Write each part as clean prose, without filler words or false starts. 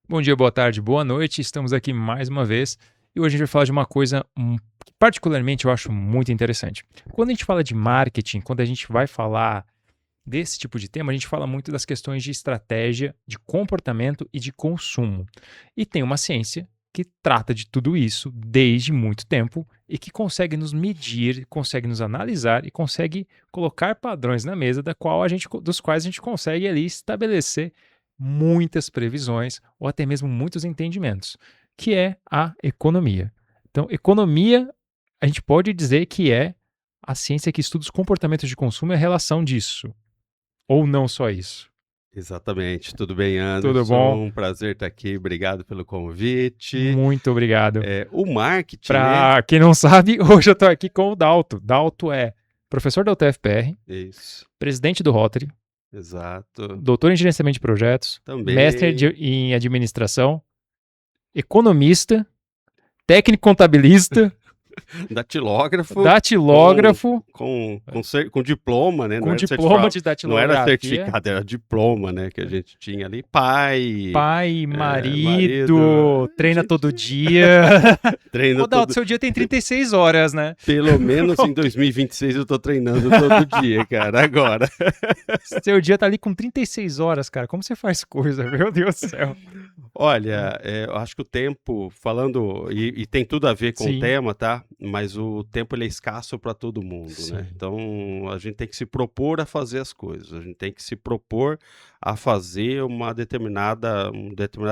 Bom dia, boa tarde, boa noite. Estamos aqui mais uma vez e hoje a gente vai falar de uma coisa que particularmente eu acho muito interessante. Quando a gente fala de marketing, quando a gente vai falar desse tipo de tema, a gente fala muito das questões de estratégia, de comportamento e de consumo. E tem uma ciência que trata de tudo isso desde muito tempo e que consegue nos medir, consegue nos analisar e consegue colocar padrões na mesa dos quais a gente consegue ali estabelecer muitas previsões ou até mesmo muitos entendimentos, que é a economia. Então, economia, a gente pode dizer que é a ciência que estuda os comportamentos de consumo e a relação disso. Ou não só isso? Exatamente. Tudo bem, Tudo bom? Anderson? Um prazer estar aqui. Obrigado pelo convite. Muito obrigado. O marketing, né? Para quem não sabe, hoje eu estou aqui com o Dalto. Dalto é professor da UTFPR, Isso, presidente do Rotary, exato. doutor em gerenciamento de projetos, mestre Também. em administração, economista, técnico contabilista, Datilógrafo com, datilógrafo, com diploma, né? com diploma de Não era datilografia, certificado, era diploma, né? Que a gente tinha ali. Pai, pai, marido. marido, A treina gente todo dia. treina Ô, Dalto, todo. seu dia tem 36 horas, né? Pelo menos em 2026 eu tô treinando todo dia, cara. Agora. Seu dia tá ali com 36 horas, cara. Como você faz coisa? Meu Deus do céu. Olha, eu acho que o tempo, falando, e tem tudo a ver com o Sim, tema, tá? Mas o tempo ele é escasso para todo mundo, né? sim. Então a gente tem que se propor a fazer as coisas, a gente tem que se propor a fazer um determinado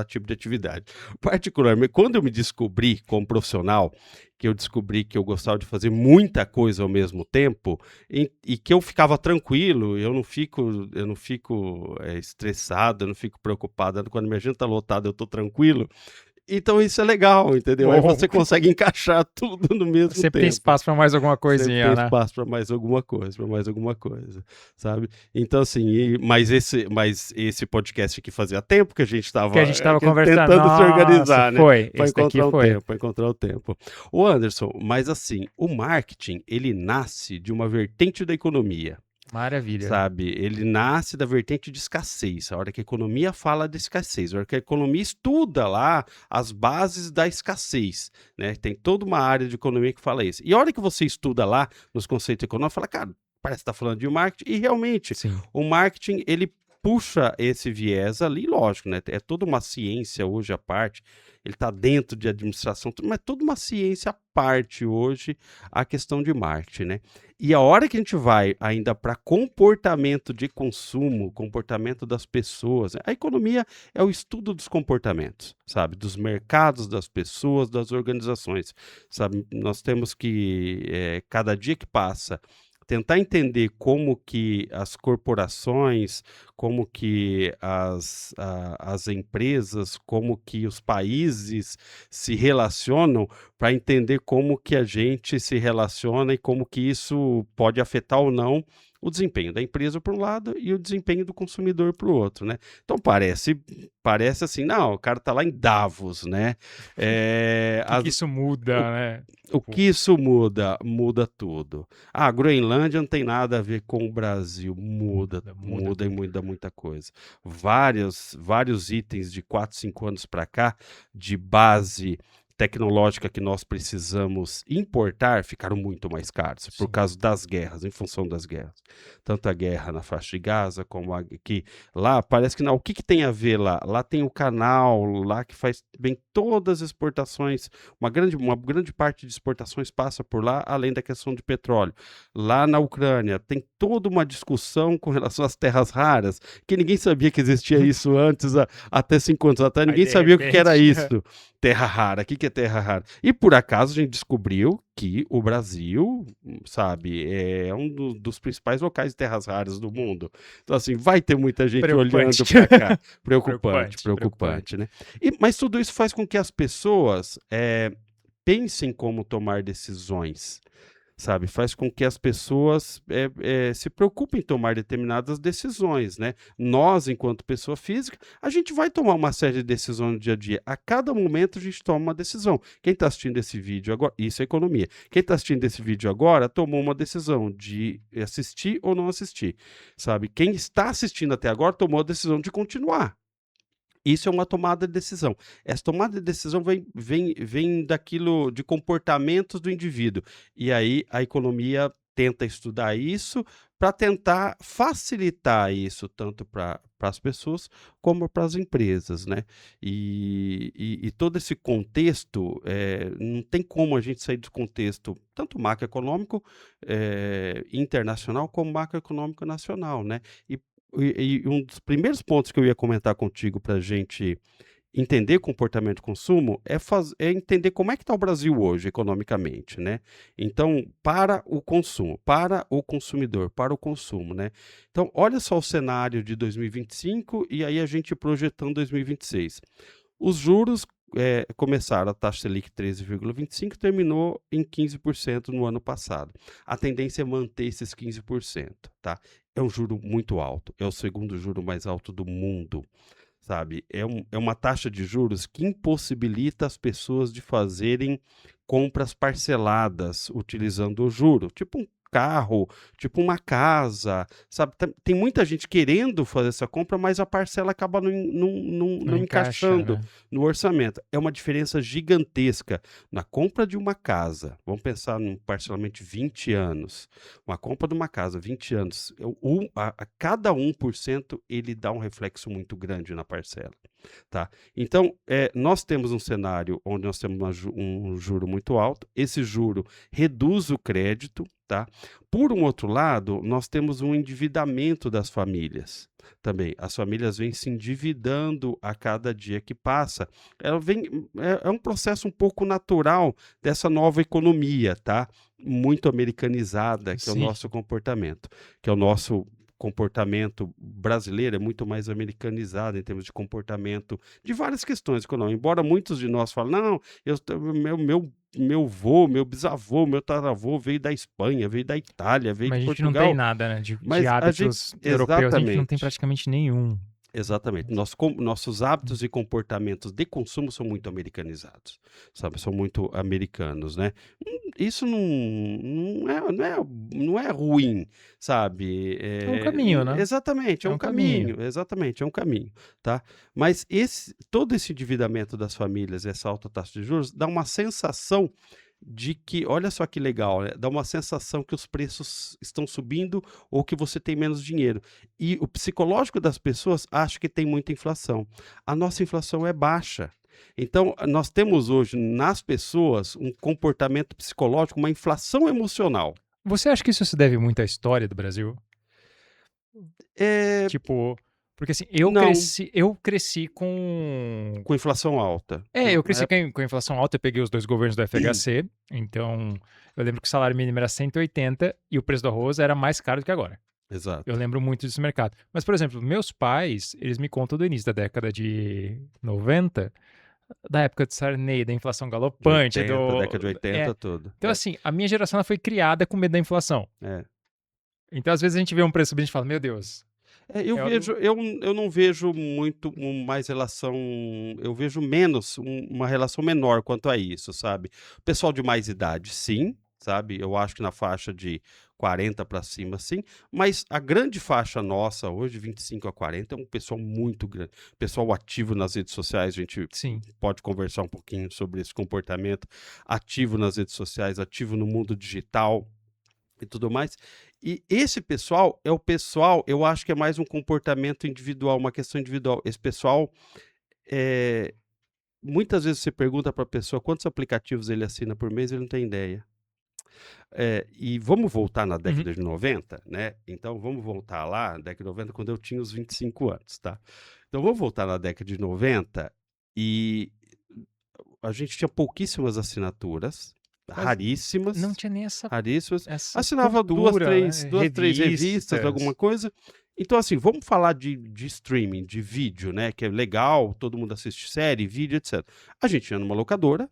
tipo de atividade. Particularmente, quando eu me descobri como profissional, que eu descobri que eu gostava de fazer muita coisa ao mesmo tempo, e que eu ficava tranquilo, eu não fico estressado, eu não fico preocupado. Quando minha agenda está lotada, eu estou tranquilo. Então isso é legal, entendeu? Aí Bom, você consegue encaixar tudo no mesmo sempre tem tempo. espaço pra mais alguma Sempre tem coisinha, né? espaço para mais alguma coisa, sabe? Então, assim, mas esse podcast aqui fazia tempo que a gente Que a estava gente tava conversando. tentando se Nossa, organizar, né? foi. Para Esse daqui encontrar um foi. tempo, para encontrar o tempo. O Anderson, mas assim, o marketing, ele nasce de uma vertente da economia. Maravilha. Sabe, ele nasce da vertente de escassez. A hora que a economia fala de escassez, a hora que a economia estuda lá as bases da escassez, né? Tem toda uma área de economia que fala isso. E a hora que você estuda lá nos conceitos econômicos, fala, cara, parece que está falando de marketing. E realmente, Sim. o marketing ele puxa esse viés ali, lógico, né? É toda uma ciência hoje à parte. Ele está dentro de administração, mas é toda uma ciência à parte hoje a questão de marketing, né? E a hora que a gente vai ainda para comportamento de consumo, comportamento das pessoas, né? A economia é o estudo dos comportamentos, sabe? Dos mercados, das pessoas, das organizações, sabe? Nós temos que, cada dia que passa, tentar entender como que as corporações, como que as empresas, como que os países se relacionam para entender como que a gente se relaciona e como que isso pode afetar ou não o desempenho da empresa por um lado e o desempenho do consumidor para o outro, né? Então parece assim, não, o cara está lá em Davos, né? O que isso muda, né? O que isso muda? Muda tudo. A Groenlândia não tem nada a ver com o Brasil. Muda, Muda muda e tudo. muda muita coisa. Vários itens de 4, 5 anos para cá, de base tecnológica que nós precisamos importar, ficaram muito mais caros por Sim. causa das guerras, em função das guerras. Tanto a guerra na faixa de Gaza, como aqui. Lá, parece que não. O que tem a ver lá? Lá tem o canal, lá que faz bem todas as exportações, uma grande parte de exportações passa por lá, além da questão de petróleo. Lá na Ucrânia tem toda uma discussão com relação às terras raras, que ninguém sabia que existia isso antes, até 5 anos atrás, Aí ninguém de sabia o que era repente. isso. Terra rara, o que é terra rara? E por acaso a gente descobriu que o Brasil, sabe, é um dos principais locais de terras raras do mundo. Então, assim, vai ter muita gente Preocupante. olhando para cá. Preocupante, Preocupante. preocupante, né? Mas tudo isso faz com que as pessoas pensem como tomar decisões, sabe? Faz com que as pessoas se preocupem em tomar determinadas decisões, né? Nós, enquanto pessoa física, a gente vai tomar uma série de decisões no dia a dia. A cada momento a gente toma uma decisão. Quem está assistindo esse vídeo agora, isso é economia. Quem está assistindo esse vídeo agora tomou uma decisão de assistir ou não assistir, sabe? Quem está assistindo até agora tomou a decisão de continuar. Isso é uma tomada de decisão. Essa tomada de decisão vem daquilo de comportamentos do indivíduo. E aí a economia tenta estudar isso para tentar facilitar isso tanto para as pessoas como para as empresas, né? E todo esse contexto, não tem como a gente sair do contexto tanto macroeconômico internacional como macroeconômico nacional, né? E, e um dos primeiros pontos que eu ia comentar contigo para a gente entender comportamento de consumo é entender como é que está o Brasil hoje economicamente, né? Então, para o consumo, para o consumidor, para o consumo, né? Então, olha só o cenário de 2025 e aí a gente projetando 2026. Os juros começaram a taxa Selic 13,25, terminou em 15% no ano passado. A tendência é manter esses 15%, tá? É um juro muito alto, é o segundo juro mais alto do mundo, sabe? É uma taxa de juros que impossibilita as pessoas de fazerem compras parceladas utilizando o juro, tipo um carro, tipo uma casa, sabe? Tem muita gente querendo fazer essa compra, mas a parcela acaba Não não encaixa, encaixando né? no orçamento. É uma diferença gigantesca na compra de uma casa. Vamos pensar num parcelamento de 20 anos. Uma compra de uma casa, 20 anos, a cada 1% ele dá um reflexo muito grande na parcela, tá? Então, nós temos um cenário onde nós temos um juro muito alto, esse juro reduz o crédito, tá? Por um outro lado, nós temos um endividamento das famílias também. As famílias vêm se endividando a cada dia que passa. É um processo um pouco natural dessa nova economia, tá? Muito americanizada, que é o Sim. nosso comportamento, que é o nosso comportamento brasileiro é muito mais americanizado em termos de comportamento de várias questões econômicas. Embora muitos de nós falem, não, meu vô, meu bisavô, meu tataravô veio da Espanha, veio da Itália, veio Mas de a gente não tem Portugal, nada, né? De mas a gente, hábitos europeus, a gente não tem exatamente, praticamente nenhum. exatamente. Nossos hábitos e comportamentos de consumo são muito americanizados, sabe? São muito americanos, né? Isso não é ruim, sabe? É um caminho, né? Exatamente, é É um um caminho. caminho, exatamente, é um caminho, tá? Mas todo esse endividamento das famílias, essa alta taxa de juros, dá uma sensação de que, olha só que legal, né? Dá uma sensação que os preços estão subindo ou que você tem menos dinheiro. E o psicológico das pessoas acha que tem muita inflação. A nossa inflação é baixa. Então, nós temos hoje nas pessoas um comportamento psicológico, uma inflação emocional. Você acha que isso se deve muito à história do Brasil? É, Tipo, porque assim, não, eu cresci com. com inflação alta. Eu cresci com a inflação alta, eu peguei os dois governos do FHC, então eu lembro que o salário mínimo era 180 e o preço do arroz era mais caro do que agora. Eu Exato. lembro muito desse mercado. Mas, por exemplo, meus pais, eles me contam do início da década de 90, da época de Sarney, da inflação De galopante, 80, do... década de 80, É. tudo. Então, assim, a minha geração ela foi criada com medo da inflação. É. Então, às vezes, a gente vê um preço subindo e a gente fala, meu Deus. Eu não vejo muito mais relação, eu vejo menos, uma relação menor quanto a isso, sabe? Pessoal de mais idade, sim, sabe? Eu acho que na faixa de 40 para cima, sim, mas a grande faixa nossa hoje, 25 a 40, é um pessoal muito grande. Pessoal ativo nas redes sociais, a gente Sim. pode conversar um pouquinho sobre esse comportamento, ativo nas redes sociais, ativo no mundo digital e tudo mais. E esse pessoal é o pessoal, eu acho que é mais um comportamento individual, uma questão individual. Esse pessoal, eh, muitas vezes você pergunta para a pessoa quantos aplicativos ele assina por mês, ele não tem ideia. E vamos voltar na Uhum. década de 90, né? Então vamos voltar lá, na década de 90, quando eu tinha os 25 anos, tá? Então vamos voltar na década de 90 e a gente tinha pouquíssimas assinaturas, Quase não raríssimas, tinha nem raríssimas. essa Assinava cultura, né? duas, três revistas, alguma Revistas. coisa. Então, assim, vamos falar de streaming, de vídeo, né? Que é legal, todo mundo assiste série, vídeo, etc. A gente ia numa locadora,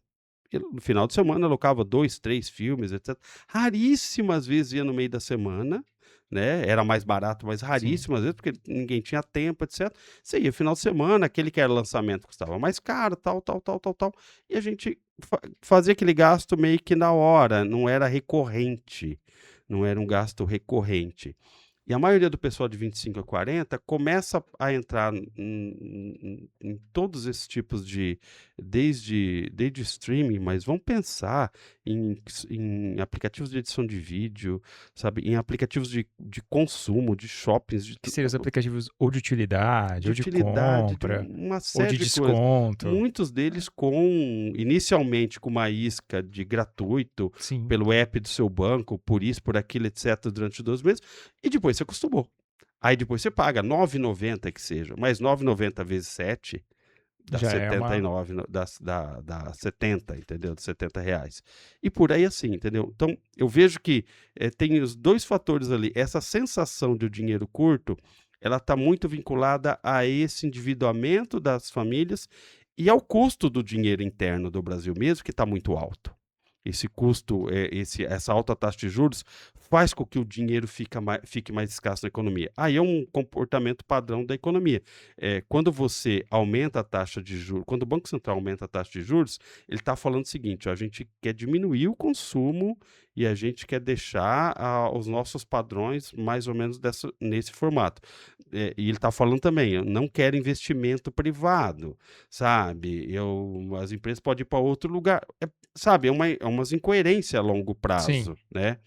e no final de semana alocava 2, 3 filmes, etc. Raríssimas vezes ia no meio da semana, né? Era mais barato, mas Sim. raríssimas vezes, porque ninguém tinha tempo, etc. Você ia final de semana, aquele que era lançamento custava mais caro, tal, tal, tal, tal, tal. E a gente fazia aquele gasto meio que na hora, não era recorrente, não era um gasto recorrente. E a maioria do pessoal de 25 a 40 começa a entrar em todos esses tipos de, desde streaming, mas vamos pensar em aplicativos de edição de vídeo, sabe, em aplicativos de consumo, de shoppings, Que seriam os aplicativos ou de utilidade, de ou de utilidade, de compra, uma ou série de de coisas. desconto. Muitos deles inicialmente com uma isca de gratuito Sim, pelo app do seu banco, por isso, por aquilo, etc., durante 12 meses, e depois você acostumou. Aí depois você paga R$ 9,90 que seja, mas R$ 9,90 vezes 7 dá já é uma. 79, dá 70, entendeu? R$ 70. E por aí assim, entendeu? Então, eu vejo que tem os dois fatores ali. Essa sensação de o dinheiro curto, ela está muito vinculada a esse endividamento das famílias e ao custo do dinheiro interno do Brasil mesmo, que está muito alto. Esse custo, essa alta taxa de juros, faz com que o dinheiro fique mais escasso na economia. Aí é um comportamento padrão da economia. Quando você aumenta a taxa de juros, quando o Banco Central aumenta a taxa de juros, ele está falando o seguinte: ó, a gente quer diminuir o consumo e a gente quer deixar os nossos padrões mais ou menos nesse formato. E ele está falando também, eu não quero investimento privado, sabe? As empresas podem ir para outro lugar. Sabe, é umas incoerência a longo Sim. prazo, né?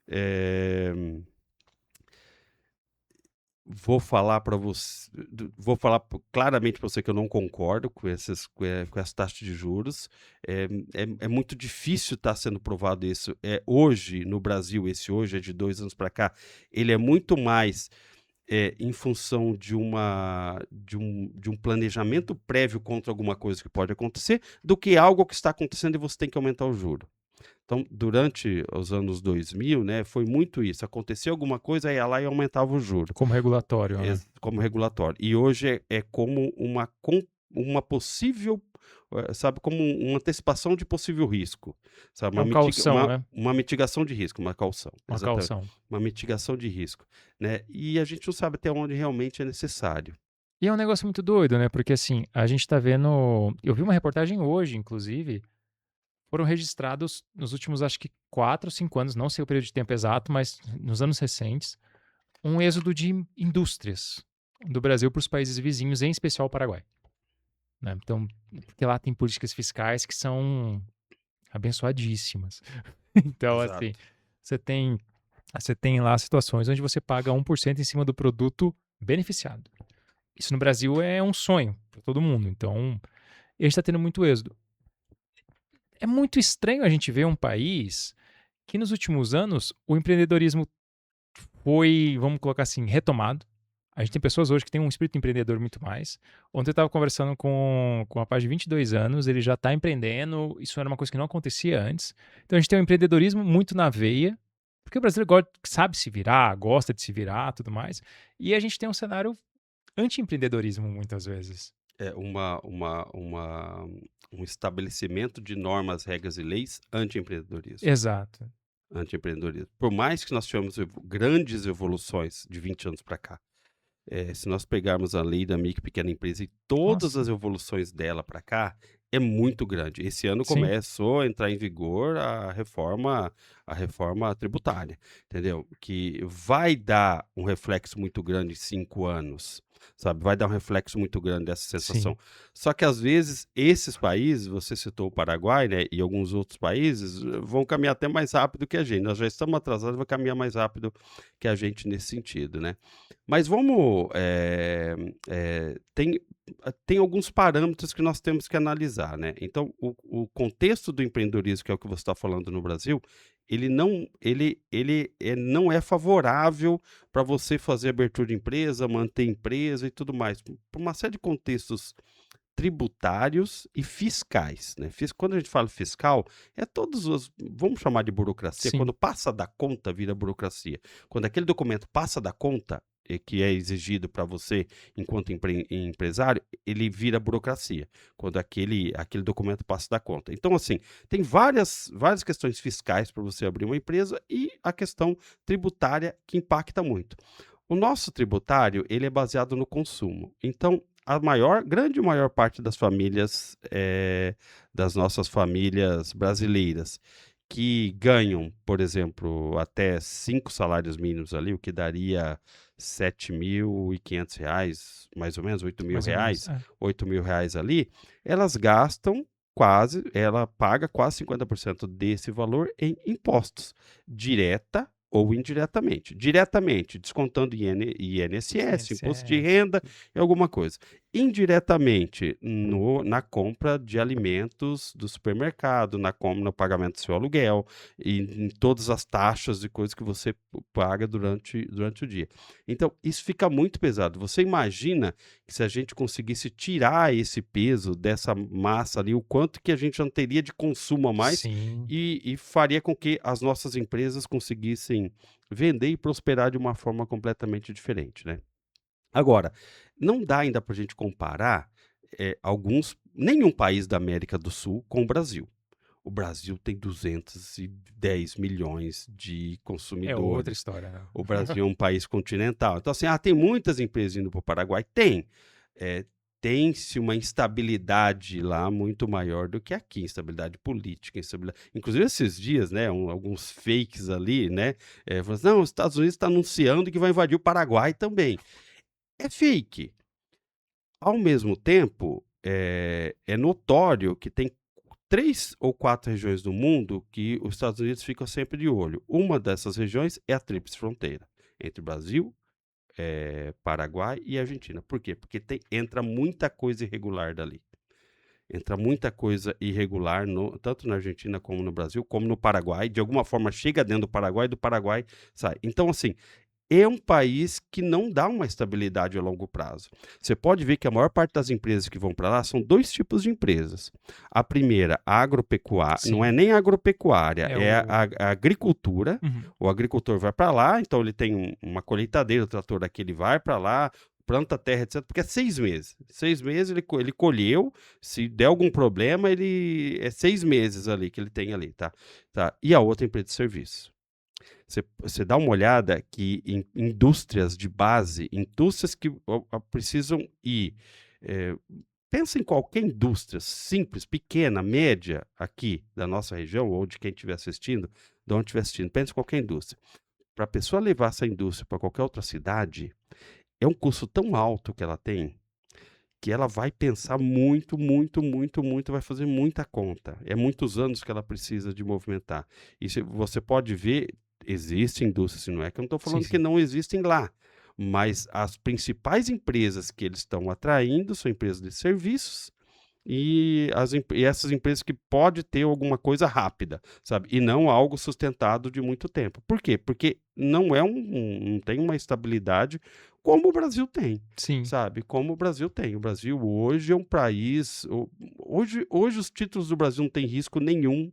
Eh, vou falar claramente para você que eu não concordo com essa taxa de juros. É muito difícil estar sendo provado isso. Hoje, no Brasil, esse hoje é de 2 anos para cá, ele é muito mais em função de um planejamento prévio contra alguma coisa que pode acontecer, do que algo que está acontecendo e você tem que aumentar o juro. Então, durante os anos 2000, né, foi muito isso. Acontecia alguma coisa, ia lá e aumentava o juro, Como regulatório, né? como regulatório. E hoje é como uma possível, sabe, como uma antecipação de possível risco, sabe, É um calção, né? uma mitigação de risco, uma caução, Uma exatamente, calção. uma mitigação de risco, né? E a gente não sabe até onde realmente é necessário. E é um negócio muito doido, né? Porque assim, a gente tá vendo. Eu vi uma reportagem hoje, inclusive. Foram registrados nos últimos, acho que 4 ou 5 anos, não sei o período de tempo exato, mas nos anos recentes, um êxodo de indústrias do Brasil para os países vizinhos, em especial o Paraguai. Né? Então, porque lá tem políticas fiscais que são abençoadíssimas. Então, assim, Exato. você tem, você tem lá situações onde você paga 1% em cima do produto beneficiado. Isso no Brasil é um sonho para todo mundo. Então, a gente está tendo muito êxodo. É muito estranho a gente ver um país que nos últimos anos o empreendedorismo foi, vamos colocar assim, retomado. A gente tem pessoas hoje que têm um espírito empreendedor muito mais. Ontem eu estava conversando com um rapaz de 22 anos, ele já está empreendendo, isso era uma coisa que não acontecia antes. Então a gente tem um empreendedorismo muito na veia, porque o brasileiro sabe se virar, gosta de se virar, tudo mais. E a gente tem um cenário anti-empreendedorismo muitas vezes. É um estabelecimento de normas, regras e leis anti-empreendedorismo. Exato. Anti-empreendedorismo. Por mais que nós tivemos grandes evoluções de 20 anos para cá, se nós pegarmos a lei da micro e pequena empresa e todas Nossa. as evoluções dela para cá, é muito grande. Esse ano Sim, começou a entrar em vigor a reforma tributária, entendeu? Que vai dar um reflexo muito grande em 5 anos, sabe? Vai dar um reflexo muito grande dessa sim, sensação. Só que às vezes esses países, você citou o Paraguai, né, e alguns outros países, vão caminhar até mais rápido que a gente. Nós já estamos atrasados, vai caminhar mais rápido que a gente nesse sentido, né? Mas vamos, tem alguns parâmetros que nós temos que analisar, né? Então, o contexto do empreendedorismo, que é o que você está falando no Brasil, ele não é favorável para você fazer abertura de empresa, manter empresa e tudo mais, por uma série de contextos tributários e fiscais, né? Quando a gente fala fiscal, é todos os, vamos chamar de burocracia, sim, quando passa da conta, vira burocracia. Quando aquele documento passa da conta, que é exigido para você enquanto empresário, ele vira burocracia, quando aquele documento passa da conta. Então, assim, tem várias questões fiscais para você abrir uma empresa e a questão tributária que impacta muito. O nosso tributário, ele é baseado no consumo. Então, grande maior parte das famílias, das nossas famílias brasileiras, que ganham, por exemplo, até 5 salários mínimos ali, o que daria R$ 7.500, mais ou menos, oito mil Mais ou menos. reais, R$ 8.000 ali, elas gastam ela paga quase 50% desse valor em impostos, direta ou indiretamente. Diretamente, descontando INSS, imposto de INSS. renda e alguma coisa. Indiretamente, na compra de alimentos do supermercado, no pagamento do seu aluguel, e em todas as taxas e coisas que você paga durante o dia. Então, isso fica muito pesado. Você imagina que se a gente conseguisse tirar esse peso dessa massa ali, o quanto que a gente não teria de consumo a mais Sim. e faria com que as nossas empresas conseguissem vender e prosperar de uma forma completamente diferente, né? Agora, não dá ainda para a gente comparar nenhum país da América do Sul com o Brasil. O Brasil tem 210 milhões de É outra consumidores. história, né? O Brasil é um país continental. Então, assim, tem muitas empresas indo para o Paraguai? Tem. Eh, Tem-se uma instabilidade lá muito maior do que aqui, instabilidade política, instabilidade. Inclusive, esses dias, né, alguns fakes ali, né? Falando assim, não, os Estados Unidos está anunciando que vai invadir o Paraguai também. É fake. Ao mesmo tempo, é notório que tem 3 ou 4 regiões do mundo que os Estados Unidos ficam sempre de olho. Uma dessas regiões é a tríplice fronteira, entre Brasil, Paraguai e Argentina. Por quê? Porque entra muita coisa irregular dali. Entra muita coisa irregular, tanto na Argentina como no Brasil, como no Paraguai. De alguma forma chega dentro do Paraguai sai. Então, assim, é um país que não dá uma estabilidade a longo prazo. Você pode ver que a maior parte das empresas que vão para lá são dois tipos de empresas. A primeira, a agropecuária, não é Sim. nem agropecuária, É é o. a agricultura. Uhum. O agricultor vai para lá, então ele tem uma colheitadeira, o trator daqui ele vai para lá, planta a terra, etc. Porque é 6 meses. 6 meses ele colheu, se der algum problema, é 6 meses ali que ele tem ali, tá? E a outra empresa de serviço. Você dá uma olhada que em indústrias de base, indústrias que precisam ir. eh, Pensa em qualquer indústria simples, pequena, média, aqui da nossa região, ou de quem estiver assistindo, de onde estiver assistindo, pensa em qualquer indústria. Para a pessoa levar essa indústria para qualquer outra cidade, é um custo tão alto que ela tem, que ela vai pensar muito, muito, muito, muito, vai fazer muita conta. É muitos anos que ela precisa de movimentar. E você pode ver, existem indústrias, não é que eu não estou Sim, falando que sim. não existem lá, mas as principais empresas que eles estão atraindo são empresas de serviços e essas empresas que pode ter alguma coisa rápida, sabe? E não algo sustentado de muito tempo. Por quê? Porque não tem uma estabilidade como o Brasil tem, Sim. sabe? Como o Brasil tem. O Brasil hoje é um país. Hoje os títulos do Brasil não têm risco nenhum,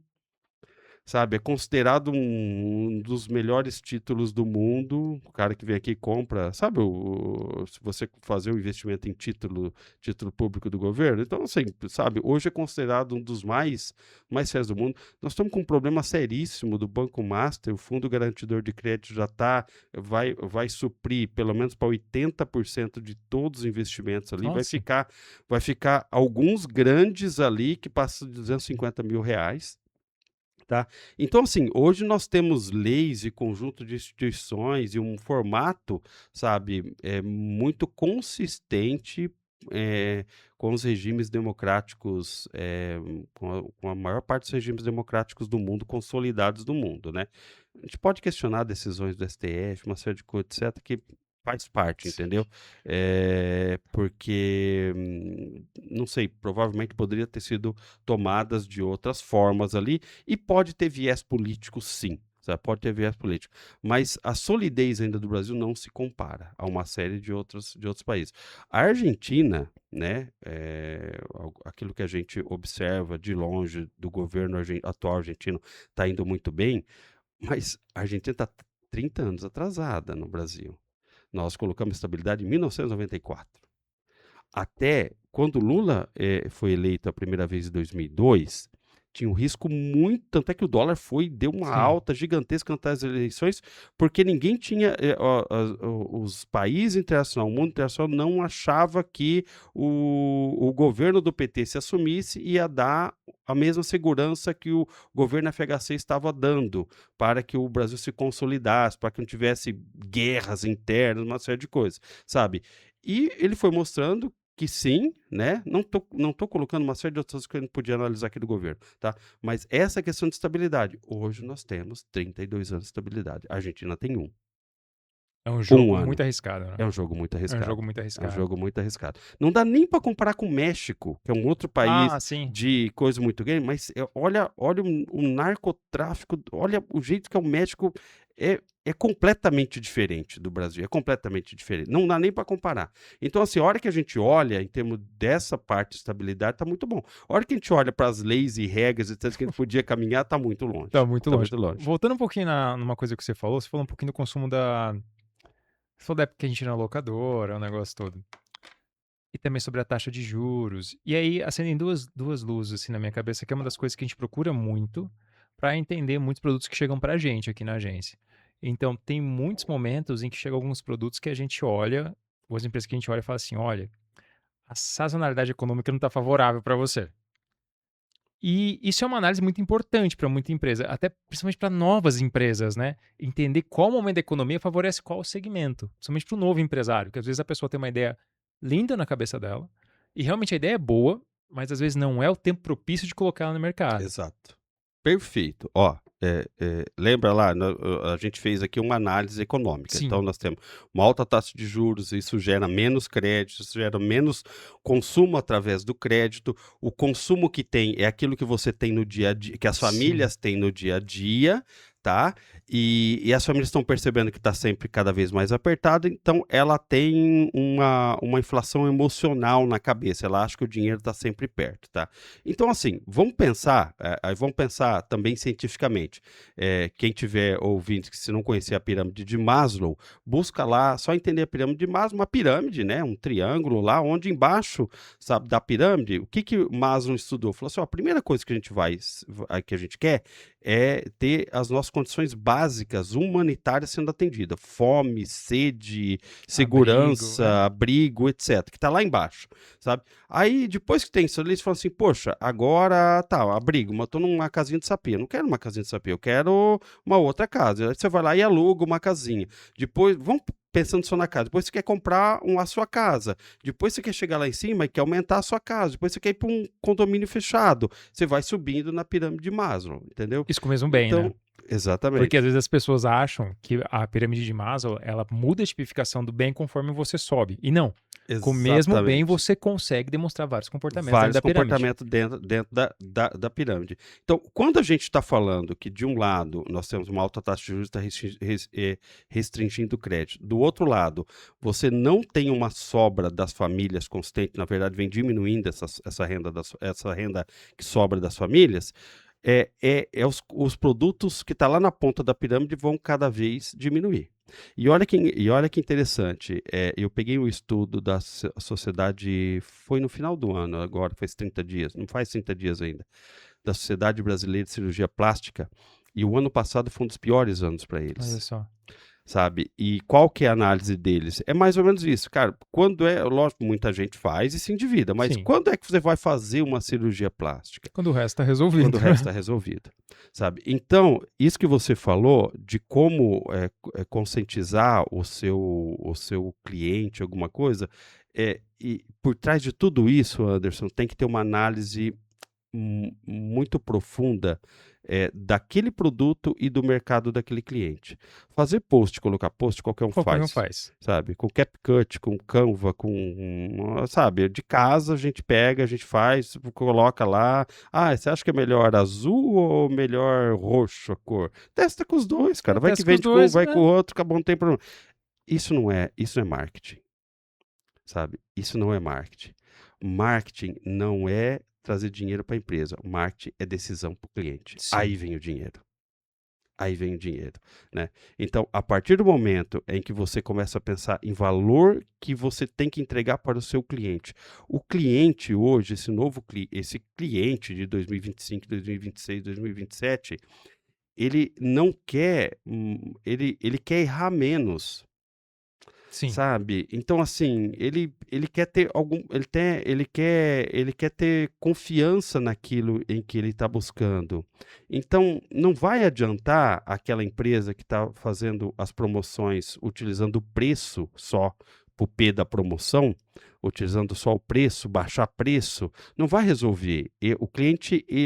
sabe? É considerado um dos melhores títulos do mundo. O cara que vem aqui e compra, sabe? Se você fazer um investimento em título público do governo, então assim, sabe? Hoje é considerado um dos mais sérios do mundo. Nós estamos com um problema seríssimo do Banco Master. O Fundo Garantidor de Crédito vai suprir pelo menos para 80% de todos os investimentos ali. Nossa. Vai ficar alguns grandes ali que passam de R$ 250.000. Tá? Então, assim, hoje nós temos leis e conjunto de instituições e um formato, sabe, muito consistente com os regimes democráticos, com a maior parte dos regimes democráticos do mundo, consolidados do mundo, né? A gente pode questionar decisões do STF, uma série de coisas, etc., que faz parte, entendeu? Sim. Porque, não sei, provavelmente poderia ter sido tomadas de outras formas ali, e pode ter viés político, sim. Sabe? Pode ter viés político. Mas a solidez ainda do Brasil não se compara a uma série de outros países. A Argentina, né, aquilo que a gente observa de longe do governo atual argentino está indo muito bem, mas a Argentina está 30 anos atrasada no Brasil. Nós colocamos estabilidade em 1994. Até quando Lula foi eleito a primeira vez em 2002, Tinha um risco muito, tanto é que o dólar deu uma Sim. alta gigantesca nas eleições, porque ninguém tinha, os países internacionais, o mundo internacional não achava que o governo do PT se assumisse ia dar a mesma segurança que o governo FHC estava dando para que o Brasil se consolidasse, para que não tivesse guerras internas, uma série de coisas, sabe? E ele foi mostrando que sim, né? Não tô colocando uma série de outras coisas que a gente podia analisar aqui do governo, tá? Mas essa questão de estabilidade. Hoje nós temos 32 anos de estabilidade. A Argentina tem um. É um Um jogo ano. muito arriscado, né? É um jogo muito É um arriscado. jogo muito É um arriscado. jogo muito arriscado. Não dá nem para comparar com o México, que é um outro país Ah, sim. de coisa muito grande, mas olha o narcotráfico, olha o jeito que é o México é completamente diferente do Brasil, é completamente diferente. Não dá nem para comparar. Então, assim, a hora que a gente olha em termos dessa parte de estabilidade, tá muito bom. A hora que a gente olha para as leis e regras, etc., que a gente podia caminhar, tá muito Tá longe. muito Tá longe. muito longe. Voltando um pouquinho numa coisa que você falou um pouquinho do consumo da. Você falou da época que a gente ia na locadora, o negócio todo. E também sobre a taxa de juros. E aí acendem duas luzes assim na minha cabeça, que é uma das coisas que a gente procura muito para entender muitos produtos que chegam pra gente aqui na agência. Então, tem muitos momentos em que chegam alguns produtos que a gente olha, ou as empresas que a gente olha e fala assim: olha, a sazonalidade econômica não está favorável para você. E isso é uma análise muito importante para muita empresa, até principalmente para novas empresas, né? Entender qual momento da economia favorece qual segmento, principalmente para o novo empresário, que às vezes a pessoa tem uma ideia linda na cabeça dela, e realmente a ideia é boa, mas às vezes não é o tempo propício de colocar ela no mercado. Exato. Perfeito. Ó, lembra lá, a gente fez aqui uma análise econômica. Sim, Então, nós temos uma alta taxa de juros, isso gera menos crédito, isso gera menos consumo através do crédito. O consumo que tem é aquilo que você tem no dia a dia, que as sim. famílias têm no dia a dia, tá? E as famílias estão percebendo que está sempre cada vez mais apertado, então ela tem uma inflação emocional na cabeça, ela acha que o dinheiro está sempre perto, tá? Então, assim, vamos pensar também cientificamente. Quem tiver ouvindo, que se não conhecer a pirâmide de Maslow, busca lá, só entender a pirâmide de Maslow, uma pirâmide, né? Um triângulo lá, onde embaixo, sabe, da pirâmide, o que que Maslow estudou? Falou assim, ó, a primeira coisa que que a gente quer é ter as nossas condições básicas humanitárias sendo atendidas. Fome, sede, Abrigo, segurança, abrigo, etc., que está lá embaixo, sabe? Aí, depois que tem isso, eles falam assim, poxa, agora tá, abrigo, mas eu tô numa casinha de sapê. Eu não quero uma casinha de sapê, eu quero uma outra casa. Aí você vai lá e aluga uma casinha. Depois, vamos pensando só na casa. Depois você quer comprar a sua casa. Depois você quer chegar lá em cima e quer aumentar a sua casa. Depois você quer ir para um condomínio fechado. Você vai subindo na pirâmide de Maslow, entendeu? isso com o mesmo bem, né? Então, Porque às exatamente. vezes as pessoas acham que a pirâmide de Maslow, ela muda a tipificação do bem conforme você sobe. E não. Com o mesmo bem, Exatamente. você consegue demonstrar vários comportamentos dentro Vários da pirâmide. comportamentos dentro da pirâmide. Então, quando a gente está falando que, de um lado, nós temos uma alta taxa de juros que está restringindo o crédito, do outro lado, você não tem uma sobra das famílias constante, na verdade, vem diminuindo essa renda que sobra das famílias, os produtos que estão lá na ponta da pirâmide vão cada vez diminuir. E olha que interessante, eu peguei um estudo da sociedade, foi no final do ano, agora faz 30 dias, não faz 30 dias ainda, da Sociedade Brasileira de Cirurgia Plástica, e o ano passado foi um dos piores anos para Olha eles, só. sabe? E qual que é a análise deles? É mais ou menos isso, cara, lógico, muita gente faz e se endivida, mas Sim. quando é que você vai fazer uma cirurgia plástica? Quando o resto tá Quando resolvido. o resto está resolvido, sabe? Então, isso que você falou de como conscientizar o seu cliente, alguma coisa, e por trás de tudo isso, Anderson, tem que ter uma análise muito profunda daquele produto e do mercado daquele cliente. Fazer post, colocar post, qualquer um Qualquer um faz, faz. sabe? Com CapCut, com Canva, sabe? De casa a gente pega, a gente faz, coloca lá. Ah, você acha que é melhor azul ou melhor roxo a cor? Testa com os dois, cara. Vai que Testa com os vende com um, dois, vai com o né? outro, acabou, não tem problema. Isso é marketing, sabe? Isso não é marketing. Marketing não é trazer dinheiro para a empresa. Marketing é decisão para o cliente. Aí Sim. vem o dinheiro. aí vem o dinheiro, né? Então, a partir do momento em que você começa a pensar em valor que você tem que entregar para o seu cliente, o cliente hoje, esse cliente de 2025, 2026, 2027, ele não quer, ele quer errar menos, Sim. sabe? Então, assim, ele quer ter ele quer ter confiança naquilo em que ele está buscando. Então, não vai adiantar aquela empresa que está fazendo as promoções utilizando o preço só, o P da promoção, utilizando só o preço, baixar preço, não vai resolver.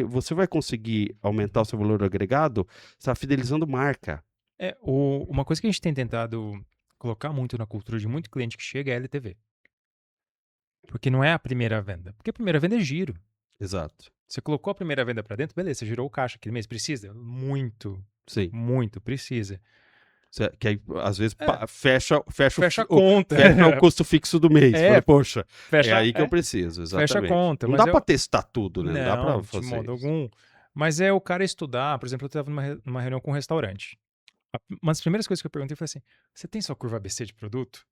Você vai conseguir aumentar o seu valor agregado, está fidelizando marca. Uma coisa que a gente tem tentado colocar muito na cultura de muito cliente que chega é LTV. Porque não é a primeira venda. Porque a primeira venda é giro. Exato. Você colocou a primeira venda para dentro, beleza, você girou o caixa aquele mês. Precisa? Muito, Sim. muito precisa. Que aí, às vezes, É. fecha Fecha a conta. fecha o custo fixo do mês. É, Fala, poxa, fecha, é aí que eu preciso, fecha a exatamente. conta. Não Mas dá para testar tudo, né? Não dá para não, de fazer modo isso. algum. Mas é o cara estudar. Por exemplo, eu estava numa reunião com um restaurante. Uma das primeiras coisas que eu perguntei foi assim: você tem sua curva ABC de produto?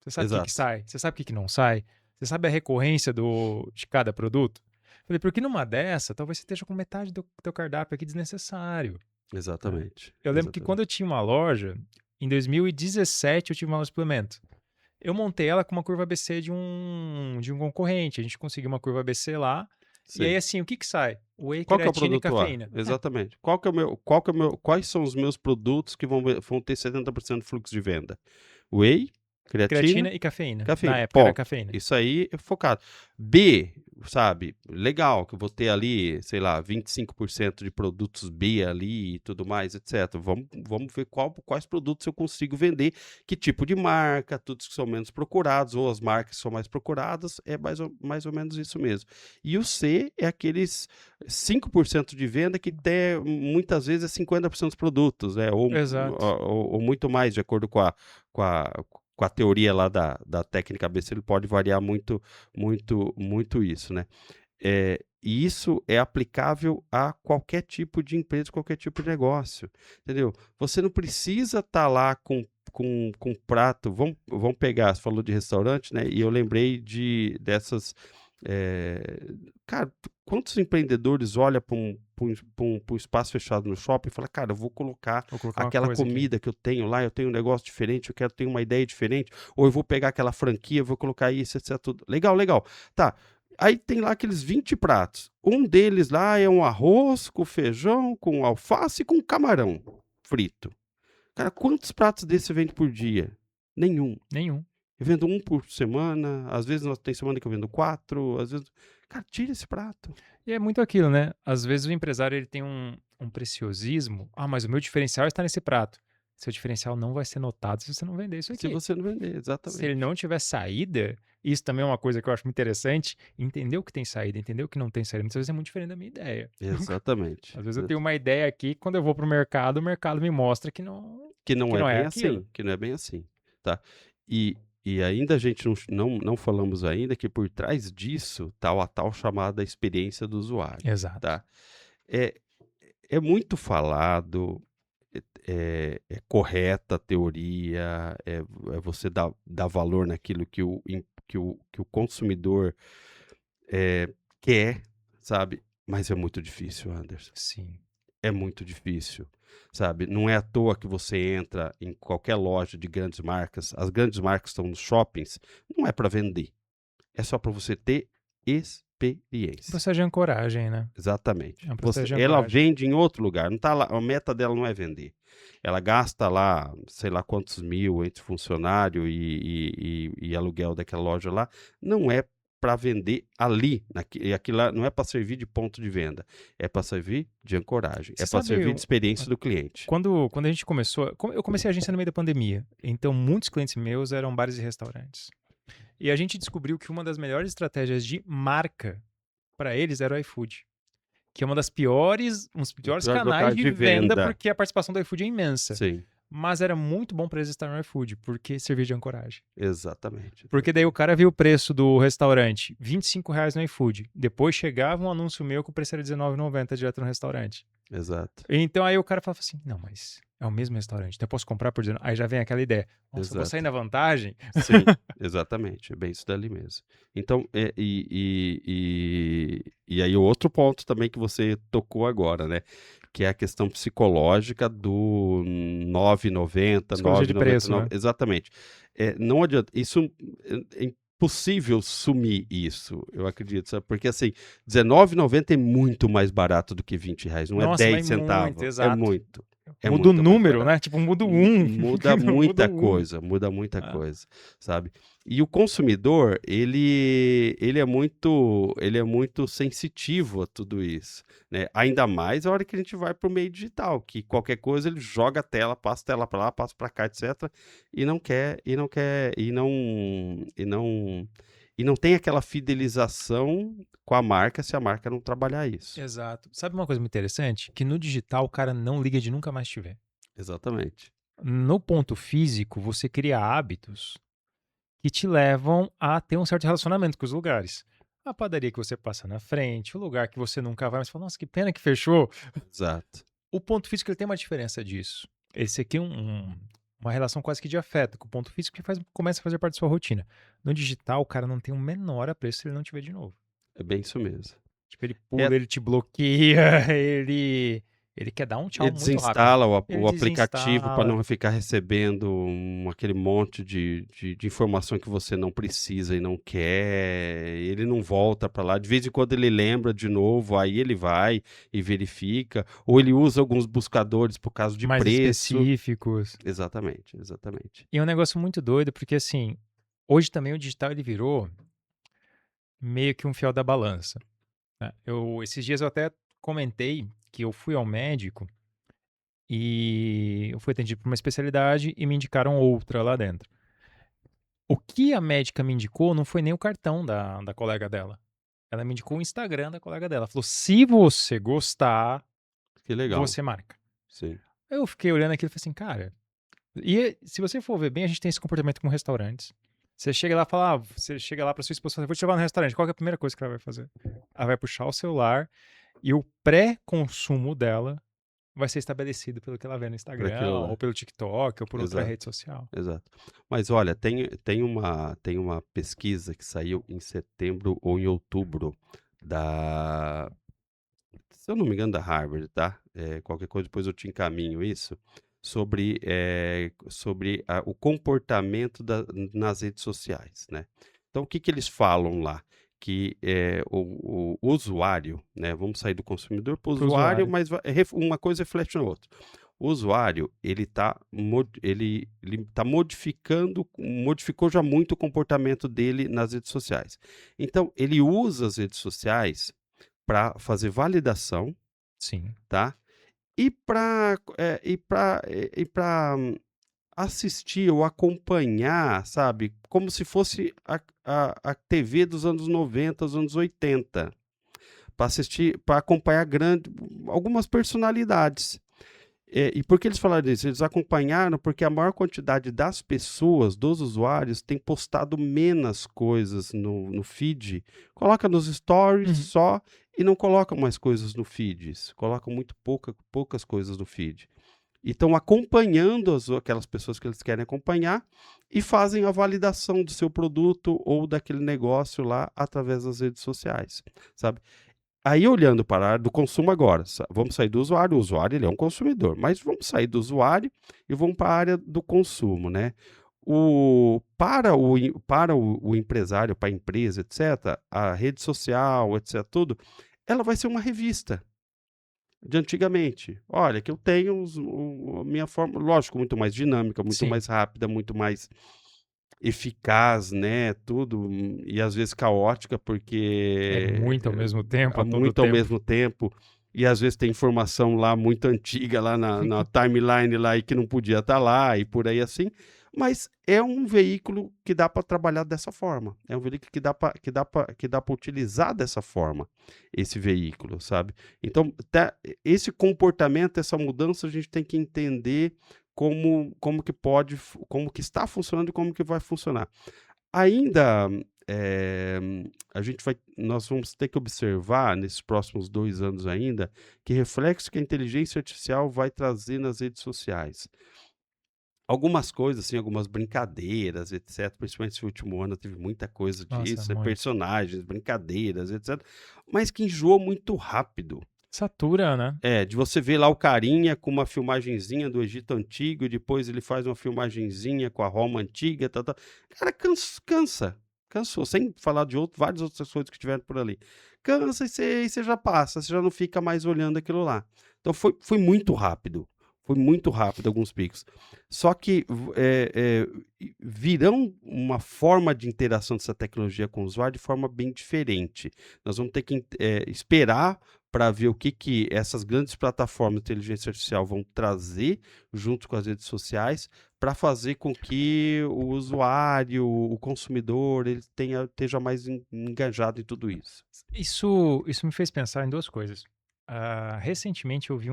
Você sabe o que Exato, sai? Você sabe o que não sai? Você sabe a recorrência de cada produto? Falei, porque numa dessa, talvez você esteja com metade do teu cardápio aqui desnecessário. exatamente. Eu lembro que quando eu tinha uma loja, em 2017 eu tive uma loja de suplemento. Eu montei ela com uma curva ABC de um concorrente. A gente conseguiu uma curva ABC lá. Sim. E aí, assim, o que sai? Whey, Qual que é o creatina e produto A? cafeína. Exatamente. Quais são os meus produtos que vão ter 70% de fluxo de venda? Whey, creatina, Creatina e cafeína. Na época era ponto. cafeína. Isso aí é focado. B, sabe, legal, que eu vou ter ali, sei lá, 25% de produtos B ali e tudo mais, etc. Vamos ver quais produtos eu consigo vender, que tipo de marca, todos que são menos procurados, ou as marcas que são mais procuradas, é mais ou menos isso mesmo. E o C é aqueles 5% de venda que muitas vezes é 50% dos produtos, né? Exato. Ou muito mais, de acordo com a teoria lá da técnica ABC, ele pode variar muito, muito, muito isso, né? E isso é aplicável a qualquer tipo de empresa, qualquer tipo de negócio, entendeu? Você não precisa estar lá com prato. Vamos pegar, você falou de restaurante, né? E eu lembrei dessas. Cara, quantos empreendedores olham para um espaço fechado no shopping e falam, cara, eu vou colocar aquela comida que eu tenho lá, eu tenho um negócio diferente, eu quero ter uma ideia diferente, ou eu vou pegar aquela franquia, vou colocar isso, etc. Tudo. Legal, legal. Tá. Aí tem lá aqueles 20 pratos. Um deles lá é um arroz com feijão, com alface e com camarão frito. Cara, quantos pratos desses você vende por dia? Nenhum. Eu vendo um por semana, às vezes tem semana que eu vendo 4, às vezes... Cara, tira esse prato. E é muito aquilo, né? Às vezes o empresário ele tem um preciosismo. Ah, mas o meu diferencial está nesse prato. Seu diferencial não vai ser notado se você não vender isso aqui. Se você não vender, exatamente. Se ele não tiver saída, isso também é uma coisa que eu acho muito interessante. Entender o que tem saída, entender o que não tem saída. Muitas vezes é muito diferente da minha ideia. Exatamente. Às vezes eu tenho uma ideia aqui, quando eu vou pro mercado, o mercado me mostra que não é bem aquilo. assim, que não é bem assim, tá? E ainda a gente não falamos ainda que por trás disso tá a tal chamada experiência do usuário. Exato. Tá? É muito falado, é correta a teoria, é você dar valor naquilo que o consumidor quer, sabe? Mas é muito difícil, Anderson. Sim. É muito difícil, sabe? Não é à toa que você entra em qualquer loja de grandes marcas. As grandes marcas estão nos shoppings. Não é para vender. É só para você ter experiência. Processo de ancoragem, né? Exatamente. É um processo de Ela ancoragem. vende em outro lugar. Não tá lá, a meta dela não é vender. Ela gasta lá, sei lá quantos mil entre funcionário e aluguel daquela loja lá. Não é para vender ali, e aquilo lá não é para servir de ponto de venda, é para servir de ancoragem, é para servir de experiência do cliente. Quando a gente começou, eu comecei a agência no meio da pandemia, então muitos clientes meus eram bares e restaurantes. E a gente descobriu que uma das melhores estratégias de marca para eles era o iFood, que é um dos piores canais de venda, porque a participação do iFood é imensa. Sim. Mas era muito bom para eles estar no iFood, porque servia de ancoragem. Exatamente. Porque daí o cara viu o preço do restaurante, R$25 no iFood. Depois chegava um anúncio meu que o preço era R$19,90 direto no restaurante. Exato, Então aí o cara fala assim, não, mas é o mesmo restaurante, então eu posso comprar por 19. Aí já vem aquela ideia, nossa, eu vou sair exato. na vantagem? Sim, exatamente, é bem isso dali mesmo. Então, e aí o outro ponto também que você tocou agora, né, que é a questão psicológica do 9,90, Psicologia de preço, 9,99, né? exatamente. Não adianta, isso é impossível sumir isso, eu acredito, sabe, porque assim, R$19,90 é muito mais barato do que R$20, não é Nossa, mas 10 muito, centavos, exato. é Muda o muito mais número, barato. né? Tipo, muda o 1. Muda Muda muita o 1. coisa, muda muita Ah, coisa, sabe. E o consumidor, ele é muito sensitivo a tudo isso, né, ainda mais a hora que a gente vai para o meio digital, que qualquer coisa ele joga a tela para lá, passa para cá, etcétera, e não tem aquela fidelização com a marca, se a marca não trabalhar isso. exato. Sabe uma coisa muito interessante? Que no digital o cara não liga de nunca mais te ver. Exatamente, No ponto físico, você cria hábitos que te levam a ter um certo relacionamento com os lugares. A padaria que você passa na frente, o lugar que você nunca vai, mas fala, nossa, que pena que fechou. exato. O ponto físico ele tem uma diferença disso. Esse aqui é uma relação quase que de afeto com o ponto físico que começa a fazer parte da sua rotina. No digital, o cara não tem o menor apreço se ele não te ver de novo. É bem isso mesmo. Tipo, ele É pula, ele te bloqueia, ele quer dar um Ele tchau muito rápido. desinstala Ele o aplicativo para desinstala. não ficar recebendo aquele monte de informação que você não precisa e não quer, ele não volta para lá, de vez em quando ele lembra de novo, aí ele vai e verifica, ou ele usa alguns buscadores por causa de Mais preço. específicos. Exatamente, exatamente. E é um negócio muito doido, porque assim, hoje também o digital ele virou meio que um fiel da balança, né? Esses dias eu até comentei que eu fui ao médico e eu fui atendido por uma especialidade e me indicaram outra lá dentro. O que a médica me indicou não foi nem o cartão da colega dela. Ela me indicou o Instagram da colega dela. Falou: se você gostar, Que legal, você marca. sim. Aí eu fiquei olhando aquilo e falei assim, cara. E se você for ver bem, a gente tem esse comportamento com restaurantes. Você chega lá e fala, você chega lá pra sua esposa e fala, vou te levar no restaurante. Qual que é a primeira coisa que ela vai fazer? Ela vai puxar o celular e o pré-consumo dela vai ser estabelecido pelo que ela vê no Por Instagram, aquilo ou lá. pelo TikTok, ou por outra Exato, rede social. exato. Mas olha, tem uma pesquisa que saiu em setembro ou em outubro da se eu não me engano, da Harvard, tá? Qualquer coisa depois eu te encaminho isso, sobre o comportamento nas redes sociais, né? Então, o que que eles falam lá? Que o usuário, né? Vamos sair do consumidor para o Pro usuário, usuário. mas uma coisa reflete na outra. O usuário, ele tá modificou já muito o comportamento dele nas redes sociais. Então, ele usa as redes sociais para fazer validação, Sim. tá? E para assistir ou acompanhar, sabe, como se fosse a TV dos anos 90, dos anos 80, para assistir, para acompanhar algumas personalidades. E por que eles falaram isso? Eles acompanharam porque a maior quantidade das pessoas, dos usuários, tem postado menos coisas no feed. Coloca nos stories Uhum. só e não coloca mais coisas no feed. Colocam muito poucas coisas no feed. E estão acompanhando aquelas pessoas que eles querem acompanhar e fazem a validação do seu produto ou daquele negócio lá através das redes sociais, sabe? Aí olhando para a área do consumo agora, vamos sair do usuário, o usuário ele é um consumidor, mas vamos sair do usuário e vamos para a área do consumo, né? Para o empresário, para a empresa, etc., a rede social, etc., tudo, ela vai ser uma revista de antigamente. Olha, que eu tenho a minha forma, lógico, muito mais dinâmica, muito Sim. mais rápida, muito mais eficaz, né, tudo, e às vezes caótica, É porque muito ao mesmo tempo, há a todo muito ao tempo. mesmo tempo, e às vezes tem informação lá muito antiga lá na timeline lá e que não podia estar lá e por aí assim, mas é um veículo que dá para trabalhar dessa forma, é um veículo que dá para utilizar dessa forma, esse veículo, sabe. Então, esse comportamento, essa mudança, a gente tem que entender como que está funcionando e como que vai funcionar. Ainda, nós vamos ter que observar, nesses próximos 2 anos ainda, que reflexo que a inteligência artificial vai trazer nas redes sociais. Algumas coisas, assim, algumas brincadeiras, etc. Principalmente esse último ano teve muita coisa Nossa, disso, muito. personagens, brincadeiras, etc. Mas que enjoou muito rápido. Satura, né? De você ver lá o carinha com uma filmagenzinha do Egito Antigo, e depois ele faz uma filmagenzinha com a Roma Antiga, tal, tal. Cara, cansou, sem falar de várias outras coisas que tiveram por ali. Cansa e você já passa, você já não fica mais olhando aquilo lá. Então foi muito rápido alguns picos. Só que virão uma forma de interação dessa tecnologia com o usuário de forma bem diferente. Nós vamos ter que esperar para ver o que essas grandes plataformas de inteligência artificial vão trazer junto com as redes sociais para fazer com que o usuário, o consumidor, ele esteja mais engajado em tudo isso. Isso me fez pensar em duas coisas. Recentemente eu vi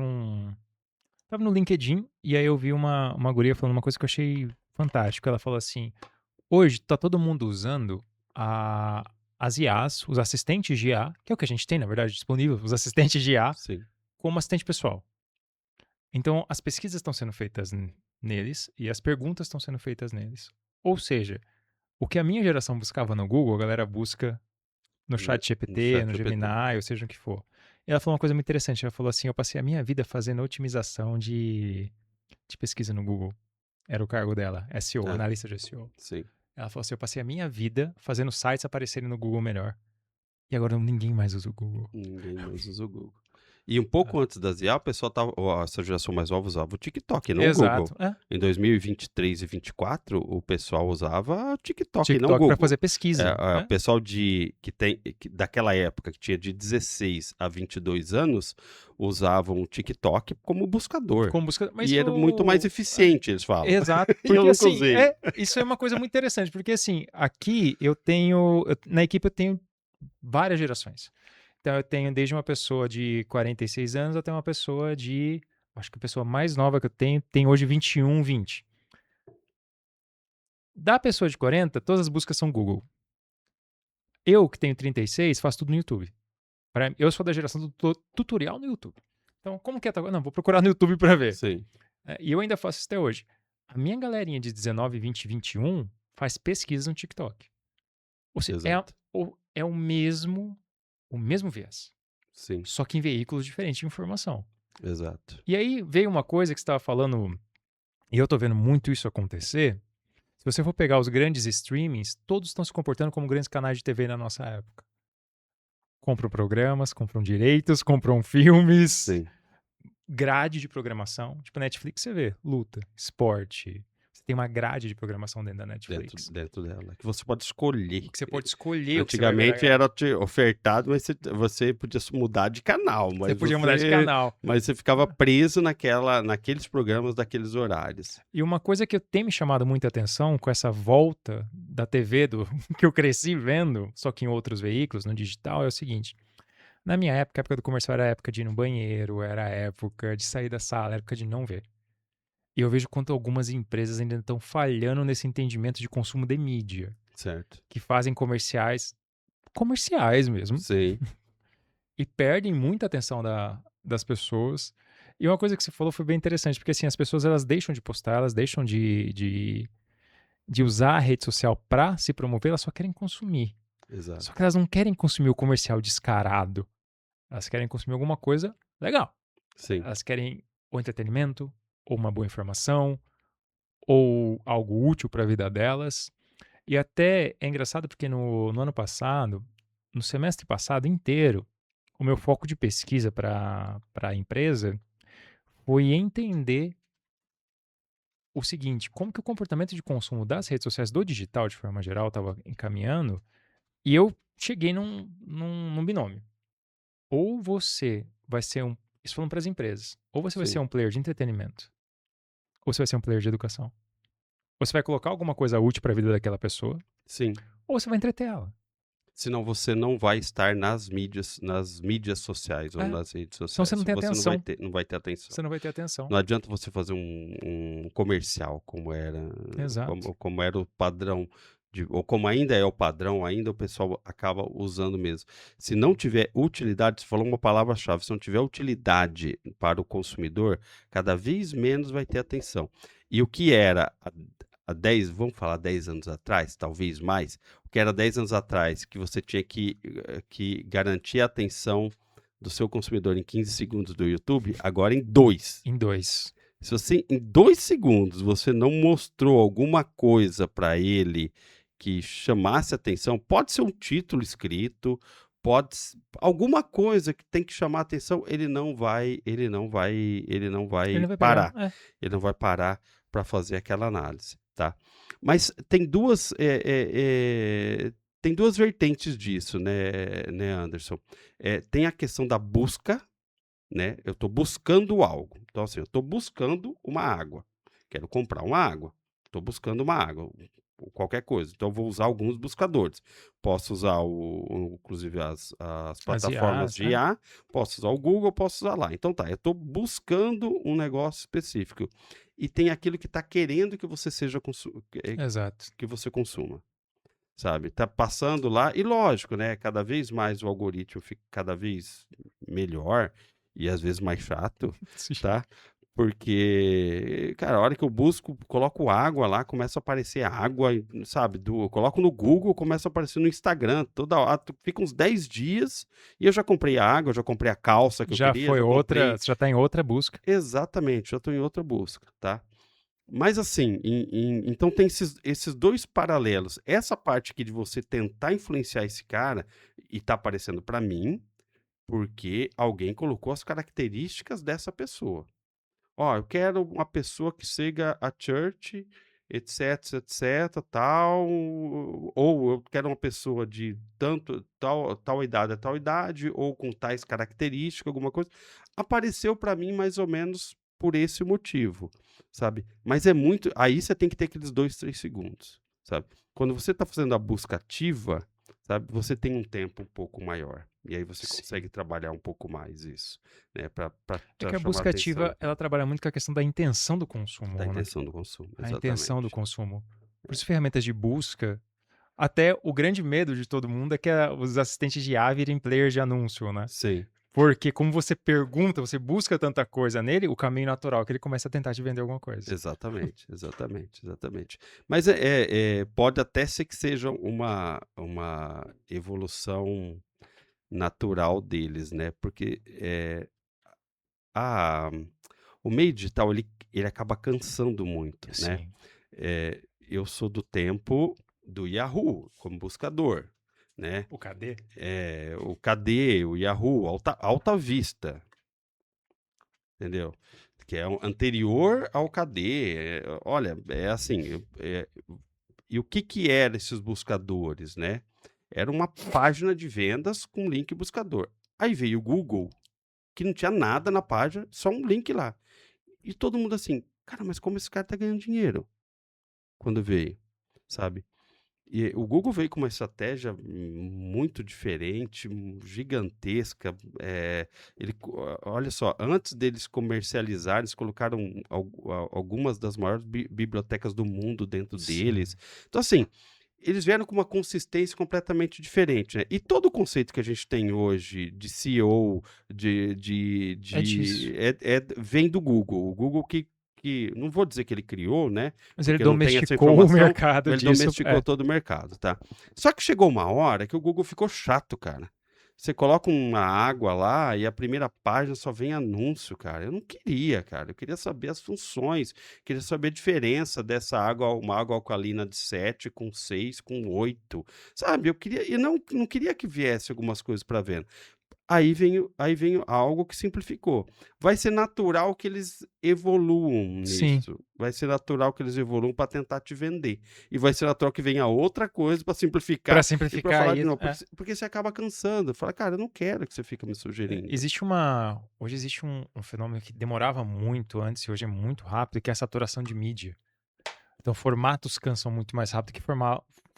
Tava no LinkedIn e aí eu vi uma guria falando uma coisa que eu achei fantástico. Ela falou assim: hoje tá todo mundo usando as IAs, os assistentes de IA, que é o que a gente tem, na verdade, disponível, os assistentes de IA, Sim, como assistente pessoal. Então, as pesquisas estão sendo feitas neles e as perguntas estão sendo feitas neles. Ou seja, o que a minha geração buscava no Google, a galera busca no chat no GPT, chat no GPT. Gemini, ou seja o que for. E ela falou uma coisa muito interessante. Ela falou assim: eu passei a minha vida fazendo otimização de pesquisa no Google. Era o cargo dela, SEO, Ah, analista de SEO. sim. Ela falou assim: eu passei a minha vida fazendo sites aparecerem no Google melhor. E agora ninguém mais usa o Google. Ninguém mais usa o Google. E um pouco Ah, antes das IA, o pessoal essa geração mais nova usava o TikTok, não o exato. Google. Em 2023 e 2024, o pessoal usava o TikTok e não o TikTok para Google. fazer pesquisa. O pessoal daquela época, que tinha de 16 a 22 anos, usavam o TikTok como buscador. Como busca... Mas E era muito mais eficiente, eles falam. Exato. E eu Porque nunca assim, usei. isso é uma coisa muito interessante. Porque assim, aqui na equipe eu tenho várias gerações. Então eu tenho desde uma pessoa de 46 anos até uma pessoa acho que a pessoa mais nova que eu tenho tem hoje 21, 20. Da pessoa de 40, todas as buscas são Google. Eu, que tenho 36, faço tudo no YouTube. Eu sou da geração do tutorial no YouTube. Então, como que é? Não, vou procurar no YouTube para ver. Sim. E eu ainda faço isso até hoje. A minha galerinha de 19, 20, 21 faz pesquisa no TikTok. Ou seja, Exato. é o mesmo viés. Sim, Só que em veículos diferentes de informação. exato. E aí veio uma coisa que você estava falando, e eu estou vendo muito isso acontecer. Se você for pegar os grandes streamings, todos estão se comportando como grandes canais de TV na nossa época. Compram programas, compram direitos, compram filmes, Sim. grade de programação. Tipo, Netflix você vê luta, esporte. Você tem uma grade de programação dentro da Netflix. Dentro dela. Que você pode escolher. Que você pode escolher Antigamente o que você vai ver. era ofertado, mas você podia mudar de canal. Você podia mudar de canal. Mas você ficava preso naqueles programas, daqueles horários. E uma coisa que tem me chamado muita atenção com essa volta da TV que eu cresci vendo, só que em outros veículos, no digital, é o seguinte. Na minha época, a época do comercial era a época de ir no banheiro, era a época de sair da sala, era a época de não ver. E eu vejo quanto algumas empresas ainda estão falhando nesse entendimento de consumo de mídia. Certo. Que fazem comerciais mesmo, Sim. e perdem muita atenção das pessoas. E uma coisa que você falou foi bem interessante, porque assim, as pessoas elas deixam de postar, elas deixam de usar a rede social para se promover, elas só querem consumir. Exato. Só que elas não querem consumir o comercial descarado. Elas querem consumir alguma coisa legal. Sim. Elas querem ou entretenimento, ou uma boa informação, ou algo útil para a vida delas. E até é engraçado porque no ano passado, no semestre passado inteiro, o meu foco de pesquisa para a empresa foi entender o seguinte: como que o comportamento de consumo das redes sociais do digital, de forma geral, estava encaminhando, e eu cheguei num binômio. Ou você vai ser isso falando para as empresas, ou você vai Sim. ser um player de entretenimento, ou você vai ser um player de educação. Ou você vai colocar alguma coisa útil para a vida daquela pessoa, Sim. ou você vai entreter ela. Senão você não vai estar nas mídias sociais ou nas redes sociais. Então você não tem atenção. Não vai ter atenção. Você não vai ter atenção. Não adianta você fazer um comercial como era, Exato. como era o padrão ou como ainda é o padrão, ainda o pessoal acaba usando mesmo. Se não tiver utilidade, você falou uma palavra-chave, se não tiver utilidade para o consumidor, cada vez menos vai ter atenção. E o que era há 10, vamos falar 10 anos atrás, talvez mais, o que era 10 anos atrás, que você tinha que garantir a atenção do seu consumidor em 15 segundos do YouTube, agora em 2. Em 2. Se você, em 2 segundos, você não mostrou alguma coisa para ele que chamasse atenção, pode ser um título escrito, alguma coisa que tem que chamar atenção, ele não vai Ele não vai pegar. parar. Ele não vai parar para fazer aquela análise, tá? Mas tem duas vertentes disso, né, Anderson? Tem a questão da busca, né? Eu estou buscando algo. Então, assim, eu estou buscando uma água. Quero comprar uma água. Estou buscando uma água, ou qualquer coisa. Então, eu vou usar alguns buscadores. Posso usar, inclusive, as plataformas de IA, posso usar o Google, posso usar lá. Então, tá, eu estou buscando um negócio específico. E tem aquilo que está querendo que você seja Exato. que você consuma. Sabe? Tá passando lá, e lógico, né? Cada vez mais o algoritmo fica cada vez melhor e às vezes mais chato, Sim. tá? Porque, cara, a hora que eu busco, coloco água lá, começa a aparecer água, sabe? Eu coloco no Google, começa a aparecer no Instagram, toda hora, fica uns 10 dias e eu já comprei a água, já comprei a calça que eu Já queria, foi já outra, comprei. você já tá em outra busca. Exatamente, já estou em outra busca, tá? Mas assim, então tem esses dois paralelos. Essa parte aqui de você tentar influenciar esse cara, e tá aparecendo para mim, porque alguém colocou as características dessa pessoa. Ó, eu quero uma pessoa que siga a church, etc, etc, tal, ou eu quero uma pessoa de tal idade a tal idade, ou com tais características, alguma coisa. Apareceu para mim mais ou menos por esse motivo, sabe? Mas é muito. Aí você tem que ter aqueles 2, 3 segundos, sabe? Quando você está fazendo a busca ativa, sabe? Você tem um tempo um pouco maior. E aí você Sim. consegue trabalhar um pouco mais isso, né? Para É que a chamar busca atenção. ativa, ela trabalha muito com a questão da intenção do consumo, Da né? intenção do consumo, A intenção do exatamente. consumo. Por isso, ferramentas de busca, até o grande medo de todo mundo é que os assistentes de IA virem players de anúncio, né? Sim, Porque como você pergunta, você busca tanta coisa nele, o caminho natural é que ele começa a tentar te vender alguma coisa. exatamente, exatamente, exatamente. Mas pode até ser que seja uma evolução natural deles, né? Porque a, o meio digital ele acaba cansando muito, né? Sim. Eu sou do tempo do Yahoo como buscador, né? O KD? O KD, o Yahoo, Alta Vista, entendeu? Que é anterior ao KD. Olha, é assim. E o que eram esses buscadores, né? Era uma página de vendas com link buscador. Aí veio o Google, que não tinha nada na página, só um link lá. E todo mundo assim, cara, mas como esse cara tá ganhando dinheiro? Quando veio, sabe? E o Google veio com uma estratégia muito diferente, gigantesca. Olha só, antes deles comercializarem, eles colocaram algumas das maiores bibliotecas do mundo dentro deles. Então, assim, eles vieram com uma consistência completamente diferente, né? E todo o conceito que a gente tem hoje de CEO, É disso. vem do Google. O Google que não vou dizer que ele criou, né? Mas ele Porque eu não tenho essa domesticou o informação, mercado ele disso. domesticou todo o mercado, tá? Só que chegou uma hora que o Google ficou chato, cara. Você coloca uma água lá e a primeira página só vem anúncio, cara. Eu não queria, cara. Eu queria saber as funções, queria saber a diferença dessa água, uma água alcalina de 7 com 6 com 8. Sabe? Eu não queria que viesse algumas coisas para venda. Aí vem algo que simplificou. Vai ser natural que eles evoluam Sim. nisso. Vai ser natural que eles evoluam para tentar te vender. E vai ser natural que venha outra coisa para simplificar Para e para simplificar falar de isso. novo. Porque você acaba cansando. Fala, cara, eu não quero que você fique me sugerindo. Hoje existe um fenômeno que demorava muito antes e hoje é muito rápido, que é a saturação de mídia. Então, formatos cansam muito mais rápido que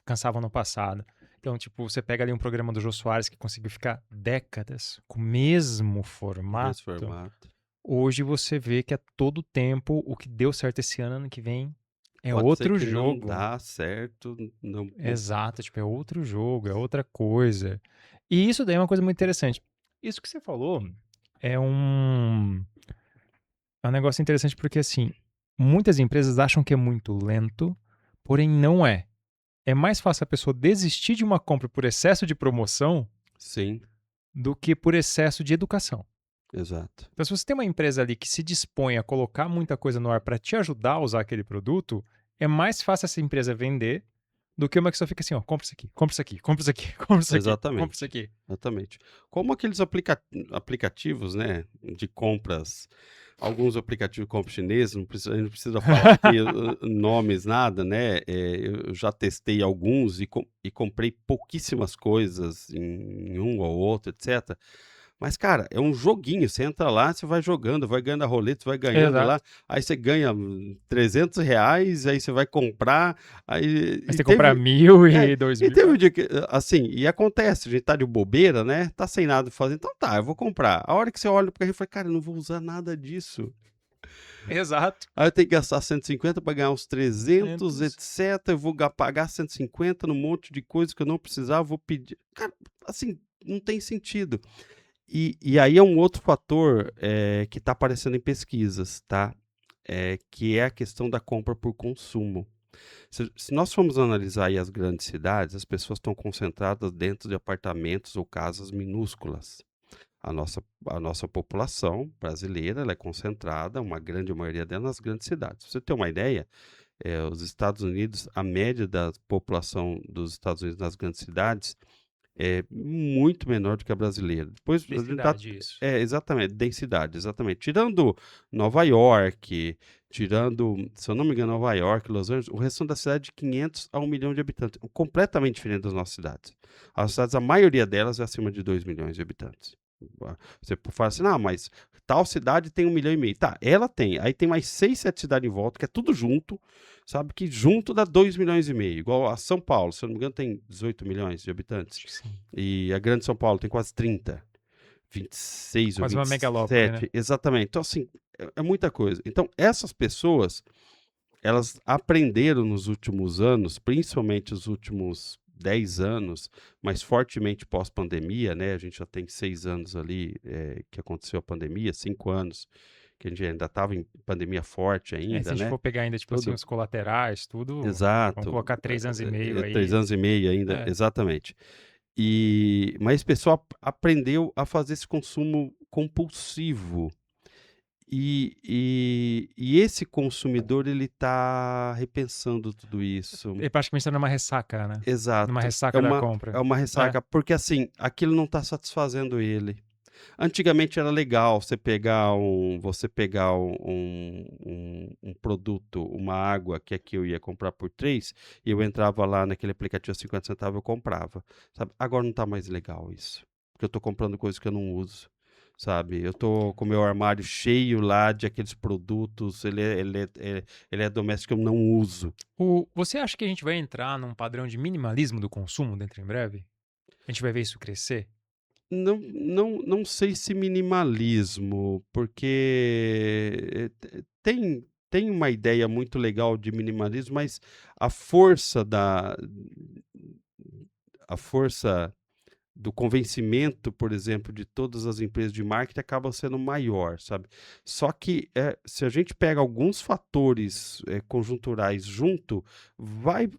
cansavam no passado. Então, tipo, você pega ali um programa do Jô Soares que conseguiu ficar décadas com o mesmo formato. Nesse formato. Hoje você vê que a todo tempo o que deu certo esse ano que vem É Pode ser outro que não jogo. dá certo, não. Exato, tipo, é outro jogo, é outra coisa. E isso daí é uma coisa muito interessante. Isso que você falou é um negócio interessante porque, assim, muitas empresas acham que é muito lento, porém não é. É mais fácil a pessoa desistir de uma compra por excesso de promoção Sim, do que por excesso de educação. exato. Então, se você tem uma empresa ali que se dispõe a colocar muita coisa no ar para te ajudar a usar aquele produto, é mais fácil essa empresa vender do que uma que só fica assim, ó, compra isso aqui, compra isso aqui, compra isso aqui, compra isso aqui, compra isso Exatamente, aqui. exatamente. Como aqueles aplicativos, né, de compras, alguns aplicativos de compra chineses, a gente não precisa falar aqui nomes, nada, né? Eu já testei alguns e comprei pouquíssimas coisas em um ou outro, etc. Mas, cara, é um joguinho. Você entra lá, você vai jogando, vai ganhando a roleta, vai ganhando lá. Exato. Aí você ganha R$ 300, aí você vai comprar. Aí, Mas e tem que comprar teve, 1.000 é, e 2.000. teve um dia que, assim, e acontece, a gente tá de bobeira, né? Tá sem nada pra fazer, então tá, eu vou comprar. A hora que você olha pro carrinho, fala, cara, eu não vou usar nada disso. Exato. Aí eu tenho que gastar 150 para ganhar uns 300, 200. etc. Eu vou pagar 150 num monte de coisa que eu não precisava, vou pedir. Cara, assim, não tem sentido. E aí é um outro fator que está aparecendo em pesquisas, tá? Que é a questão da compra por consumo. Se nós formos analisar aí as grandes cidades, as pessoas estão concentradas dentro de apartamentos ou casas minúsculas. A nossa população brasileira ela é concentrada, uma grande maioria dela, nas grandes cidades. Pra você ter uma ideia, os Estados Unidos, a média da população dos Estados Unidos nas grandes cidades é muito menor do que a brasileira. Depois a gente dá, Densidade, isso. exatamente, densidade, exatamente. Tirando Nova York, tirando, se eu não me engano, Nova York, Los Angeles, o restante da cidade é de 500 a 1 milhão de habitantes, completamente diferente das nossas cidades. As cidades, a maioria delas é acima de 2 milhões de habitantes. Você fala assim, não, mas tal cidade tem 1,5 milhão. Tá, ela tem. Aí tem mais 6, 7 cidades em volta, que é tudo junto, sabe? Que junto dá 2,5 milhões. Igual a São Paulo, se eu não me engano, tem 18 milhões de habitantes. Acho que sim. E a Grande São Paulo tem quase 30, 26 ou Quase uma megalópole, né? 27, exatamente. Então, assim, é muita coisa. Então, essas pessoas, elas aprenderam nos últimos anos, principalmente os últimos 10 anos, mas fortemente pós-pandemia, né? A gente já tem 6 anos ali que aconteceu a pandemia, 5 anos que a gente ainda estava em pandemia forte Se a ainda, gente né? for pegar ainda, tipo assim, Tudo. os colaterais, tudo, vamos Exato. colocar 3 anos e meio 3 anos e meio ainda, é, exatamente. Mas o pessoal aprendeu a fazer esse consumo compulsivo. E esse consumidor ele está repensando tudo isso. ele praticamente tá numa ressaca, né? Numa Exato. É ressaca da uma, compra. é uma É. ressaca, porque assim, aquilo não está satisfazendo ele. Antigamente era legal você pegar um produto, uma água que aqui eu ia comprar por 3, e eu entrava lá naquele aplicativo a 50 centavos, eu comprava, sabe? Agora não está mais legal isso, porque eu estou comprando coisas que eu não uso, sabe? Eu estou com o meu armário cheio lá de aqueles produtos, ele é doméstico que eu não uso. Você acha que a gente vai entrar num padrão de minimalismo do consumo dentro em breve? A gente vai ver isso crescer? Não sei se minimalismo, porque tem uma ideia muito legal de minimalismo, mas a força da a força do convencimento, por exemplo, de todas as empresas de marketing acaba sendo maior, sabe? Só que se a gente pega alguns fatores conjunturais junto, vai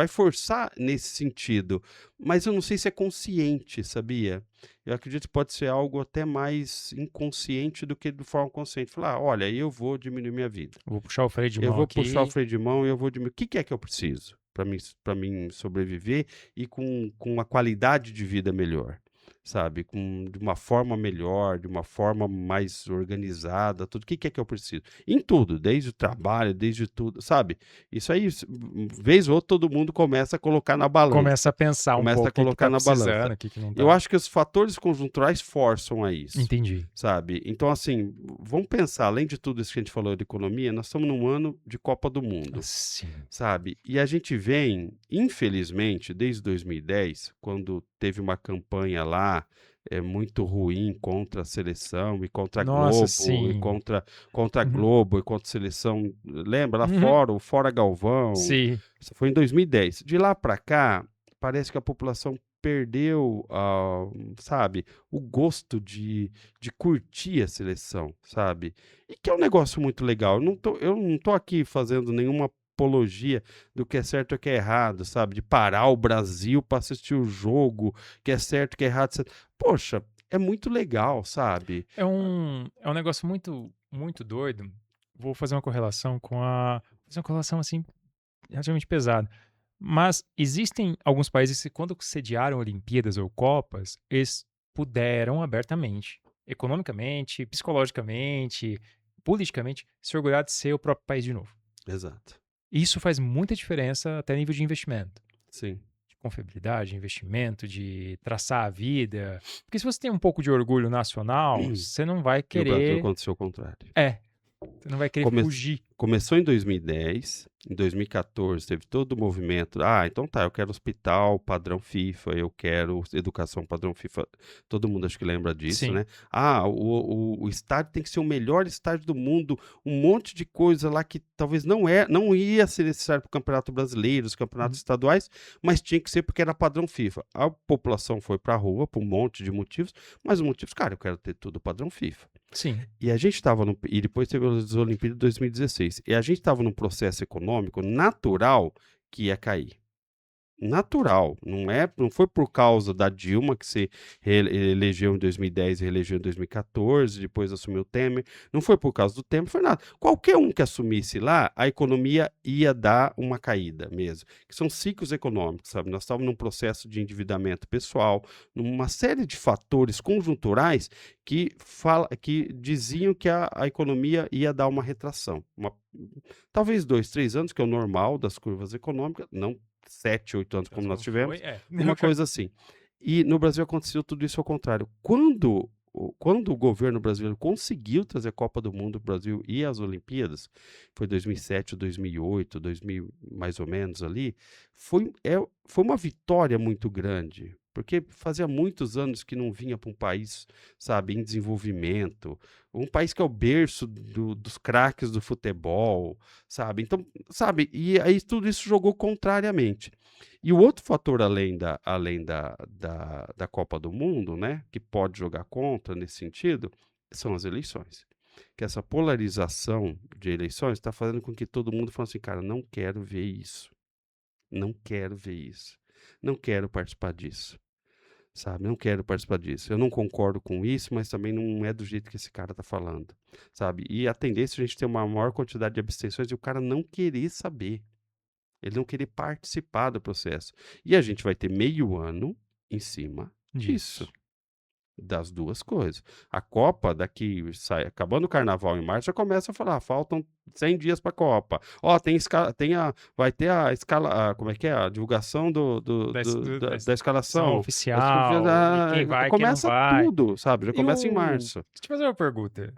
forçar nesse sentido. Mas eu não sei se é consciente, sabia? Eu acredito que pode ser algo até mais inconsciente do que de forma consciente. Falar, olha, eu vou diminuir minha vida. Vou puxar o freio de Eu mão vou puxar o aqui. freio de mão e eu vou diminuir. O que que é que eu preciso para mim sobreviver e com uma qualidade de vida melhor, sabe? De uma forma melhor, de uma forma mais organizada, tudo. O que que é que eu preciso? Em tudo, desde o trabalho, desde tudo, sabe? Isso aí, vez ou outra, todo mundo começa a colocar na Começa balança. a pensar um Começa pouco a o que que colocar tá na balança. precisando, o que que não Eu tá. acho que os fatores conjunturais forçam a isso, Entendi. sabe? Então, assim, vamos pensar, além de tudo isso que a gente falou de economia, nós estamos num ano de Copa do Mundo, Sim. sabe? E a gente vem, infelizmente, desde 2010, quando teve uma campanha lá, é muito ruim contra a seleção e contra a Nossa, Globo e sim. contra a Uhum. Globo e contra a seleção. Lembra lá Uhum. fora, o Fora Galvão? Sim. Isso foi em 2010. De lá para cá, parece que a população perdeu, sabe, o gosto de curtir a seleção, sabe? E que é um negócio muito legal. Eu não tô aqui fazendo nenhuma apologia do que é certo e o que é errado, sabe? De parar o Brasil para assistir o jogo, que é certo, que é errado. Poxa, é muito legal, sabe? É um negócio muito doido. Vou fazer uma correlação fazer uma correlação, assim, relativamente pesada. Mas existem alguns países que, quando sediaram Olimpíadas ou Copas, eles puderam abertamente, economicamente, psicologicamente, politicamente, se orgulhar de ser o próprio país de novo. Exato. Isso faz muita diferença até nível de investimento. Sim. De confiabilidade, investimento, de traçar a vida. Porque se você tem um pouco de orgulho nacional, você não vai E o Brasil querer. aconteceu o contrário. Você não vai querer Come- fugir. Começou em 2010, em 2014 teve todo o movimento. Então tá, eu quero hospital padrão FIFA, eu quero educação padrão FIFA. Todo mundo acho que lembra disso, Sim. né? O estádio tem que ser o melhor estádio do mundo. Um monte de coisa lá que talvez não ia ser necessário para o Campeonato Brasileiro, os campeonatos Uhum. estaduais, mas tinha que ser porque era padrão FIFA. A população foi para a rua por um monte de motivos, mas os motivos, cara, eu quero ter tudo padrão FIFA. Sim. E a gente estava e depois teve as Olimpíadas de 2016. E a gente estava num processo econômico natural que ia cair. Natural, não foi por causa da Dilma que se elegeu em 2010 e reelegeu em 2014, depois assumiu o Temer, não foi por causa do Temer, foi nada. Qualquer um que assumisse lá, a economia ia dar uma caída mesmo, que são ciclos econômicos, sabe? Nós estávamos num processo de endividamento pessoal, numa série de fatores conjunturais que diziam que a economia ia dar uma retração, talvez 2, 3 anos, que é o normal das curvas econômicas, não 7, 8 anos como nós Como foi? tivemos, uma coisa assim. E no Brasil aconteceu tudo isso ao contrário. Quando o governo brasileiro conseguiu trazer a Copa do Mundo para o Brasil e as Olimpíadas, foi 2007, 2008, 2000, mais ou menos ali, foi uma vitória muito grande, porque fazia muitos anos que não vinha para um país, sabe, em desenvolvimento, um país que é o berço dos craques do futebol, sabe? Então, sabe, e aí tudo isso jogou contrariamente. E o outro fator, além da Copa do Mundo, né, que pode jogar contra nesse sentido, são as eleições. Que essa polarização de eleições está fazendo com que todo mundo fale assim, cara, não quero ver isso. Não quero ver isso. Não quero participar disso. Sabe, não quero participar disso. Eu não concordo com isso, mas também não é do jeito que esse cara está falando, sabe? E a tendência é a gente ter uma maior quantidade de abstenções e o cara não querer saber. Ele não querer participar do processo. E a gente vai ter meio ano em cima disso. Disso. Das duas coisas. A Copa, acabando o carnaval em março, já começa a falar, faltam 100 dias para a Copa. Ó, vai ter a escala, como é que é? A divulgação da São escalação. oficial, e quem vai, quem não Começa vai. tudo, sabe? Já começa em março. Deixa eu te fazer uma pergunta.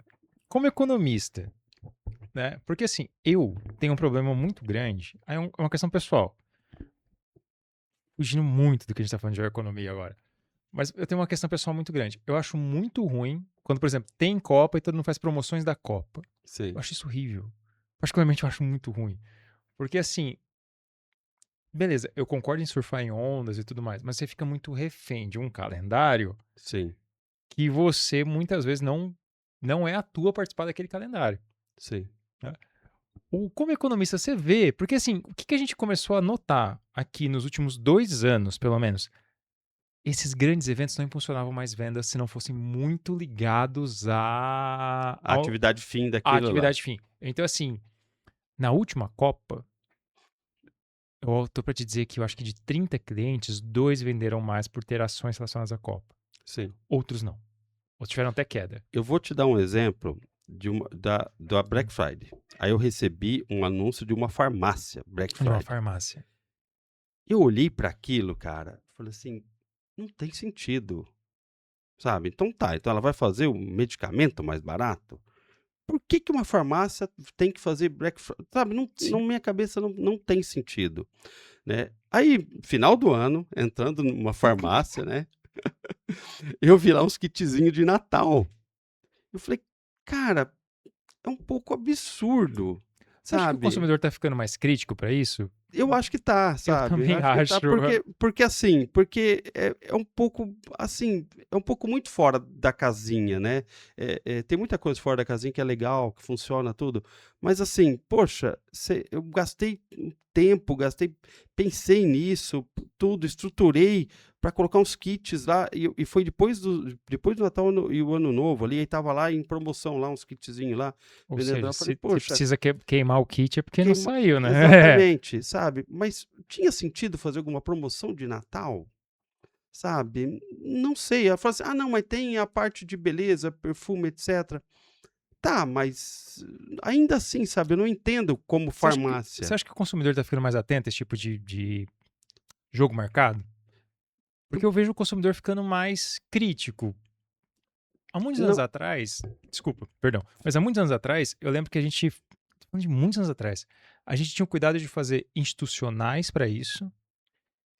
Como economista, né? Porque assim, eu tenho um problema muito grande. Aí é uma questão pessoal. Fugindo muito do que a gente tá falando de economia agora. Mas eu tenho uma questão pessoal muito grande. Eu acho muito ruim quando, por exemplo, tem Copa e todo mundo faz promoções da Copa. Sim, Eu acho isso horrível. Particularmente eu acho muito ruim. Porque assim, beleza, eu concordo em surfar em ondas e tudo mais, mas você fica muito refém de um calendário sim, que você muitas vezes não é a tua participar daquele calendário. sim. Né? Como economista você vê, porque assim, o que a gente começou a notar aqui nos últimos 2 anos, pelo menos, esses grandes eventos não impulsionavam mais vendas se não fossem muito ligados A atividade fim à daquilo lá. atividade fim. Então assim, na última Copa, eu tô para te dizer que eu acho que de 30 clientes, 2 venderam mais por ter ações relacionadas à Copa. Sim. Outros não. Outros tiveram até queda. Eu vou te dar um exemplo da Black Friday. Aí eu recebi um anúncio de uma farmácia Black De uma Friday. farmácia. Eu olhei para aquilo, cara, falei assim, não tem sentido, sabe? Então ela vai fazer o medicamento mais barato? Por que uma farmácia tem que fazer Black Friday? Sabe, na minha cabeça não tem sentido, né? Aí, final do ano, entrando numa farmácia, né? Eu vi lá uns kitzinhos de Natal. Eu falei, cara, é um pouco absurdo, Você acha que o sabe? consumidor tá ficando mais crítico para isso? Eu acho que tá, Eu sabe? Eu também acho que tá, acho. porque assim, porque é um pouco, assim, é um pouco muito fora da casinha, né? Tem muita coisa fora da casinha que é legal, que funciona tudo, mas assim, poxa, eu gastei um tempo, pensei nisso, tudo, estruturei para colocar uns kits lá, e foi depois do Natal e o Ano Novo ali, aí tava lá em promoção, lá uns kitzinhos lá, Ou vendendo lá, seja, eu falei, se poxa, precisa queimar o kit é porque não queima saiu, né? exatamente, sabe. Mas tinha sentido fazer alguma promoção de Natal? Sabe, não sei, ela fala assim: "Ah não, mas tem a parte de beleza, perfume, etcétera". Tá, mas ainda assim, sabe, eu não entendo como Você farmácia. acha que o consumidor tá ficando mais atento a esse tipo de jogo marcado? Eu Porque eu vejo o consumidor ficando mais crítico. Há muitos anos não atrás, desculpa, perdão, mas há muitos anos atrás, eu lembro que tô falando de muitos anos atrás, a gente tinha o cuidado de fazer institucionais para isso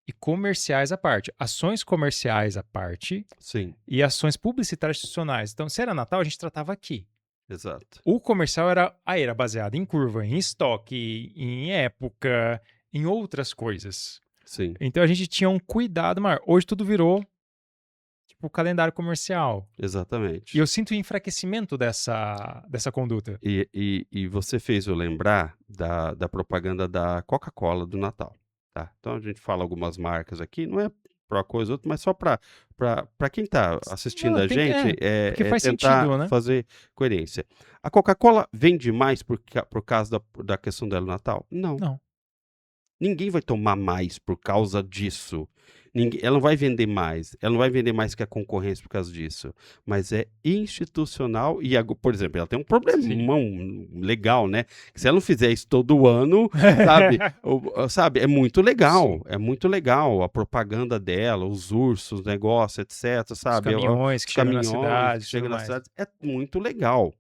e comerciais à parte. Ações comerciais à parte sim, e ações publicitárias institucionais. Então, se era Natal, a gente tratava aqui. exato. O comercial era baseado em curva, em estoque, em época, em outras coisas. Sim, Então a gente tinha um cuidado maior. Hoje tudo virou tipo calendário comercial. E eu exatamente. sinto o enfraquecimento dessa conduta. E você fez eu lembrar da propaganda da Coca-Cola do Natal, tá. Então a gente fala algumas marcas aqui, não é pra uma coisa ou outra, mas só para quem está assistindo Não, a gente, porque faz tentar sentido, né? fazer coerência. A Coca-Cola vende mais por causa da questão dela no Natal? Não. Não. Ninguém vai tomar mais por causa disso. Ela não vai vender mais, ela não vai vender mais que a concorrência por causa disso, mas é institucional e por exemplo, ela tem um Sim. problemão legal, né, que se ela não fizer isso todo ano, sabe, sabe, Sim. é muito legal a propaganda dela, os ursos, negócio, etc, Os sabe, caminhões que os chegam nas caminhões que cidades e chegam tudo nas mais. cidades, é muito legal.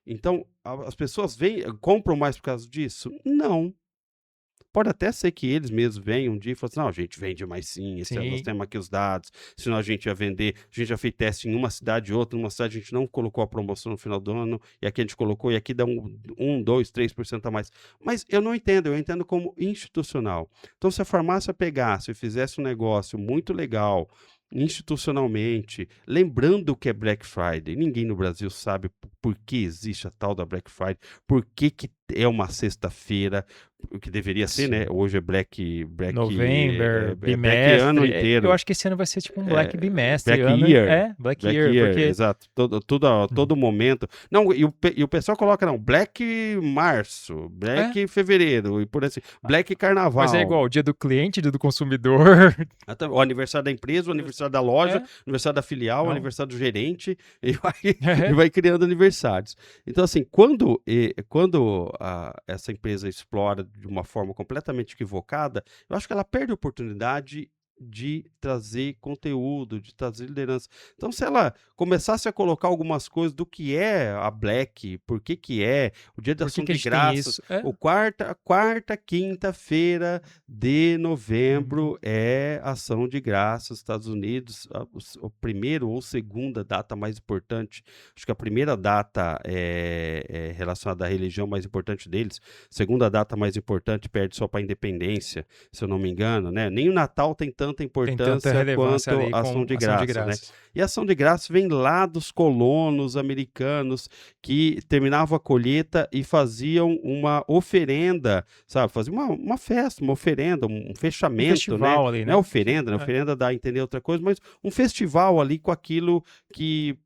Então, as pessoas compram mais por causa disso? Não. Pode até ser que eles mesmos venham um dia e falem assim: "Não, a gente vende mais sim, nós Sim. temos aqui os dados, senão a gente ia vender". A gente já fez teste em uma cidade e outra, numa cidade a gente não colocou a promoção no final do ano, e aqui a gente colocou, e aqui dá 2, 3% a mais. Mas eu entendo como institucional. Então se a farmácia pegasse e fizesse um negócio muito legal, institucionalmente, lembrando que é Black Friday, ninguém no Brasil sabe por que existe a tal da Black Friday, por que é uma sexta-feira, o que deveria ser, né, Sim. hoje é Black, November, Black ano bimestre. Eu inteiro, acho que esse ano vai ser tipo um Black bimestre. Black Year, Black Black Year, Year, porque. exato, todo momento. Não, e o pessoal coloca não, Black Março, É, Black Fevereiro, e por assim, Black mas é Carnaval. igual, dia do cliente, dia do consumidor. Até o aniversário da empresa, o aniversário da loja, É, o aniversário da filial, o não. aniversário do gerente, e vai, e É, vai criando aniversários. Então, assim, quando essa empresa explora de uma forma completamente equivocada, eu acho que ela perde a oportunidade de trazer conteúdo, de trazer liderança. Então, se ela começasse a colocar algumas coisas do que é a Black, por que que é, o Dia de por que Ação que a de gente tem Graças, isso? É. quarta, quinta-feira de Uhum. novembro é ação de graças, Estados Unidos, o primeiro ou segunda data mais importante, acho que a primeira data é relacionada à religião mais importante deles, segunda data mais importante perde só para a independência, se eu não me engano, né? Nem o Natal tem tanta Tem tanta importância relevância quanto ali a ação com de ação de graças, né? graças. E a ação de graças vem lá dos colonos americanos que terminavam a colheita e faziam uma oferenda, sabe, faziam uma festa, uma oferenda, um Um fechamento, né, festival ali, não é né? oferenda, né, É. oferenda dá a entender outra coisa, mas um festival ali com aquilo que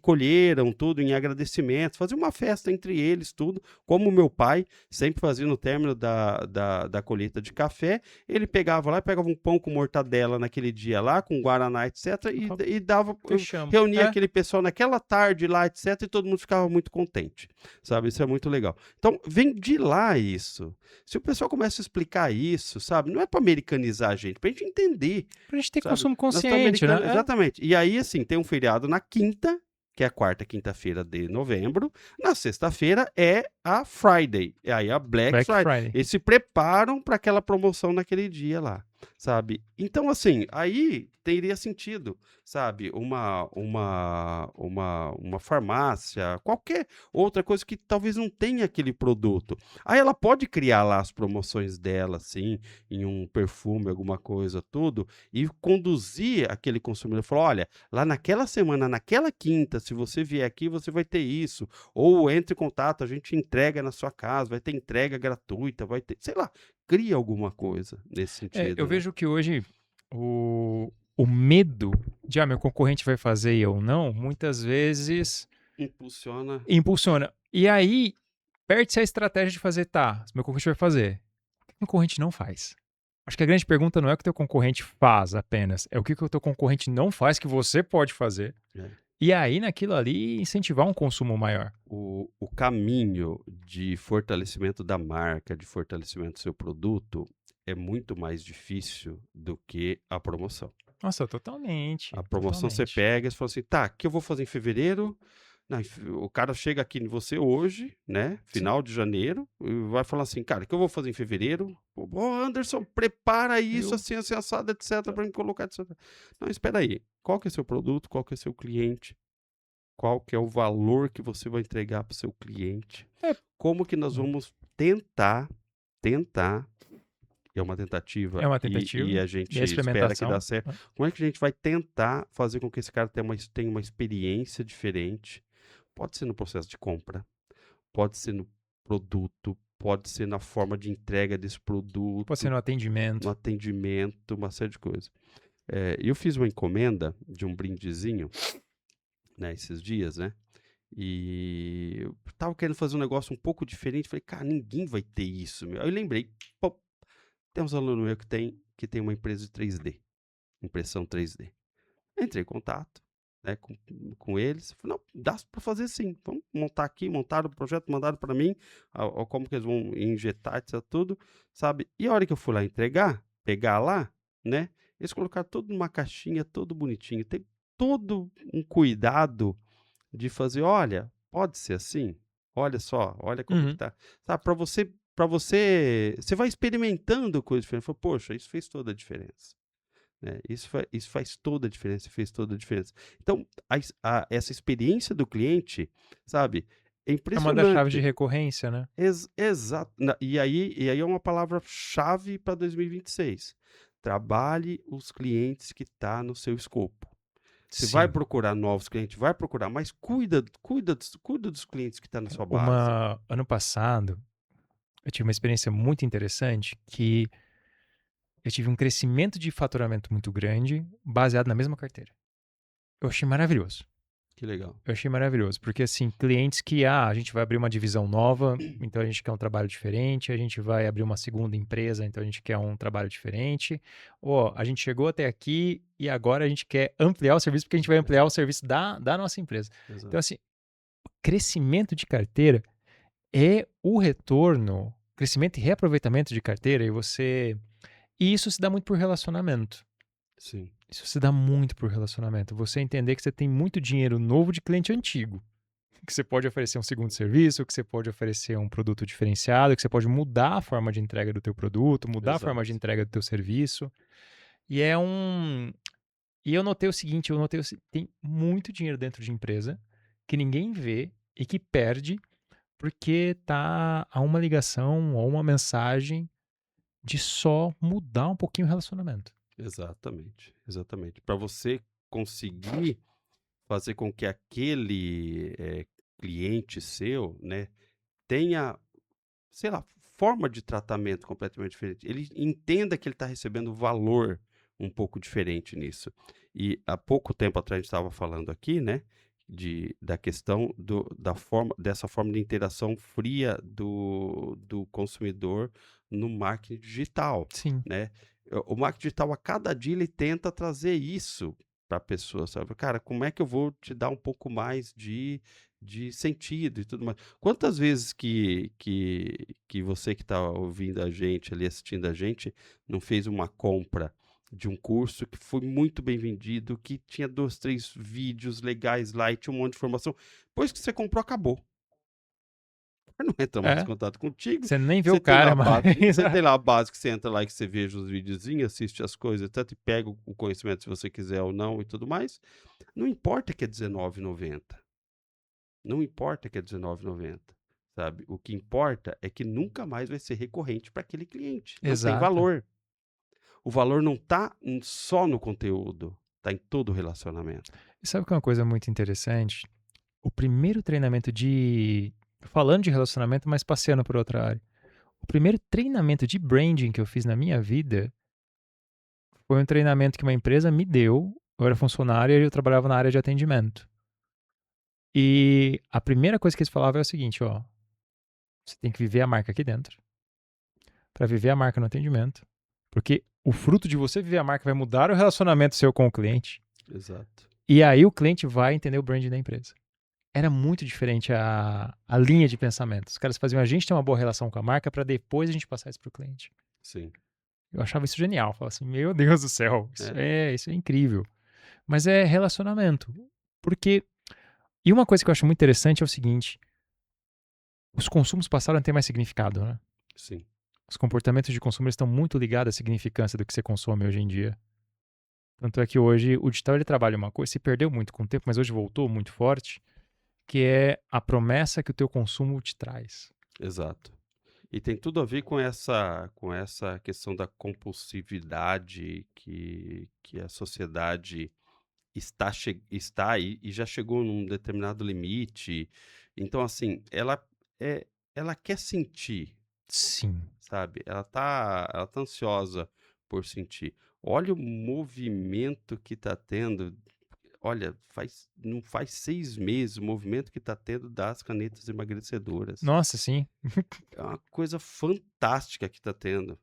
colheram, tudo em agradecimento, faziam uma festa entre eles, tudo, como o meu pai sempre fazia no término da colheita de café, ele pegava um pão com mortadela naquele dia lá, com guaraná, etc, e dava, Fechamos. reunia É, aquele pessoal naquela tarde lá, etc, e todo mundo ficava muito contente, sabe, isso é muito legal. Então, vem de lá isso. Se o pessoal começa a explicar isso, sabe, não é para americanizar a gente, para a gente entender, pra gente ter sabe. consumo Nós estamos consciente, né? americanizando, exatamente. E aí, assim, tem um feriado na quinta, que é a quarta quinta-feira de novembro. Na sexta-feira é a Friday, e aí a Black Black Friday. Friday. Eles se preparam para aquela promoção naquele dia lá. sabe? Então, assim, aí teria sentido, sabe? Uma farmácia, qualquer outra coisa que talvez não tenha aquele produto. Aí ela pode criar lá as promoções dela, assim, em um perfume, alguma coisa, tudo, e conduzir aquele consumidor. Falar, olha, lá naquela semana, naquela quinta, se você vier aqui, você vai ter isso. Ou entre em contato, a gente entrega na sua casa, vai ter entrega gratuita, vai ter, sei lá, cria alguma coisa nesse Eu sentido, né? vejo que hoje o medo de, meu concorrente vai fazer e eu não, muitas vezes Impulsiona. impulsiona. E aí, perde-se a estratégia de fazer, tá, se meu concorrente vai fazer, o que o concorrente não faz? Acho que a grande pergunta não é o que o teu concorrente faz apenas, é o que o teu concorrente não faz que você pode fazer. É. E aí, naquilo ali, incentivar um consumo maior. O caminho de fortalecimento da marca, de fortalecimento do seu produto, é muito mais difícil do que a promoção. Nossa, A totalmente, promoção você totalmente. pega e fala assim, tá, o que eu vou fazer em fevereiro? Não, o cara chega aqui em você hoje, né? Sim. Final de janeiro, e vai falar assim, cara, o que eu vou fazer em fevereiro? Ô, Anderson, prepara isso Eu, assim, assim, assado, etc, para me colocar, etc. Não, espera aí. Qual que é seu produto? Qual que é seu cliente? Qual que é o valor que você vai entregar para o seu cliente? é, Como que nós vamos tentar, é uma tentativa é uma e tentativa, a e a gente espera que dá experimentação, certo. né? Como é que a gente vai tentar fazer com que esse cara tenha uma experiência diferente? Pode ser no processo de compra, pode ser no produto, pode ser na forma de entrega desse Pode ser produto, no no atendimento. atendimento, uma série de coisas. Eu fiz uma encomenda de um brindezinho, né, esses dias, né? E eu estava querendo fazer um negócio um pouco diferente. Falei, cara, ninguém vai ter isso, meu. Aí eu lembrei, pô, tem uns alunos meus que tem uma empresa de 3D, impressão 3D. Entrei em contato, né, com eles. Falei, não, dá para fazer sim. Vamos montar aqui, montaram o projeto, mandaram para mim, como que eles vão injetar, etc, tudo, sabe? E a hora que eu fui lá entregar, pegar lá, né, eles colocaram tudo numa caixinha, todo bonitinho. Tem todo um cuidado de fazer, olha, pode ser assim? Olha só, olha como que Uhum. tá. Sabe, você vai experimentando coisas diferentes. Fala, poxa, isso fez toda a diferença. Né? Isso faz toda a diferença, fez toda a diferença. Então, essa experiência do cliente, sabe, é É uma das chaves de impressionante. recorrência, né? Exato. E aí é uma palavra-chave para 2026. Trabalhe os clientes que está no seu escopo. Você vai Sim. procurar novos clientes, vai procurar, mas cuida dos clientes que estão na sua base. Ano passado, eu tive uma experiência muito interessante que eu tive um crescimento de faturamento muito grande baseado na mesma carteira. Eu achei maravilhoso. Que legal. Eu achei maravilhoso, porque assim, clientes que, a gente vai abrir uma divisão nova, então a gente quer um trabalho diferente, a gente vai abrir uma segunda empresa, então a gente quer um trabalho diferente. Ó, a gente chegou até aqui e agora a gente quer ampliar o serviço, porque a gente vai ampliar o serviço da nossa empresa. Então, Exato. assim, crescimento de carteira é o retorno, crescimento e reaproveitamento de carteira, e isso se dá muito por relacionamento. Sim, Isso se dá muito por relacionamento. Você entender que você tem muito dinheiro novo de cliente antigo. Que você pode oferecer um segundo serviço, que você pode oferecer um produto diferenciado, que você pode mudar a forma de entrega do teu produto, mudar a forma de exato. entrega do teu serviço. E é um... E eu notei o seguinte, tem muito dinheiro dentro de empresa que ninguém vê e que perde porque tá a uma ligação ou uma mensagem de só mudar um pouquinho o relacionamento. Exatamente, exatamente. Para você conseguir fazer com que aquele cliente seu, né, tenha, sei lá, forma de tratamento completamente diferente. Ele entenda que ele está recebendo valor um pouco diferente nisso. E há pouco tempo atrás a gente estava falando aqui, né, da questão dessa forma de interação fria do consumidor no marketing digital, Sim. né? O marketing digital, a cada dia, ele tenta trazer isso para a pessoa, sabe? Cara, como é que eu vou te dar um pouco mais de sentido e tudo mais? Quantas vezes que você que está ouvindo a gente ali, assistindo a gente, não fez uma compra de um curso que foi muito bem vendido, que tinha 2, 3 vídeos legais lá e tinha um monte de informação. Depois que você comprou, acabou. não entra mais em É, contato contigo. você nem vê Você o tem lá cara a base, mais. você tem lá a base que você entra lá e que você veja os videozinhos, assiste as coisas, tanto e pega o conhecimento se você quiser ou não e tudo mais. Não importa que é R$19,90. Não importa que é R$19,90, sabe? O que importa é que nunca mais vai ser recorrente para aquele cliente. Não tem Exato. valor. O valor não está só no conteúdo, está em todo o relacionamento. E sabe que é uma coisa muito interessante? O primeiro treinamento de. Falando de relacionamento, mas passeando por outra área. O primeiro treinamento de branding que eu fiz na minha vida foi um treinamento que uma empresa me deu. Eu era funcionário e eu trabalhava na área de atendimento. E a primeira coisa que eles falavam é o seguinte, ó. Você tem que viver a marca aqui dentro. Para viver a marca no atendimento. Porque o fruto de você viver a marca vai mudar o relacionamento seu com o cliente. Exato. E aí o cliente vai entender o branding da empresa. Era muito diferente a linha de pensamento. Os caras faziam a gente ter uma boa relação com a marca para depois a gente passar isso para o cliente. Sim. Eu achava isso genial. Falava assim, meu Deus do céu, isso é incrível. Mas é relacionamento. Porque... E uma coisa que eu acho muito interessante é o seguinte. Os consumos passaram a ter mais significado, né? Sim. Os comportamentos de consumo estão muito ligados à significância do que você consome hoje em dia. Tanto é que hoje o digital ele trabalha uma coisa, se perdeu muito com o tempo, mas hoje voltou muito forte, que é a promessa que o teu consumo te traz. Exato. E tem tudo a ver com essa questão da compulsividade que a sociedade está aí e já chegou num determinado limite. Então, assim, ela quer sentir, Sim. sabe? Ela tá ansiosa por sentir. Olha o movimento que está tendo. Olha, não faz 6 meses o movimento que está tendo das canetas emagrecedoras. Nossa, sim. É uma coisa fantástica que está tendo,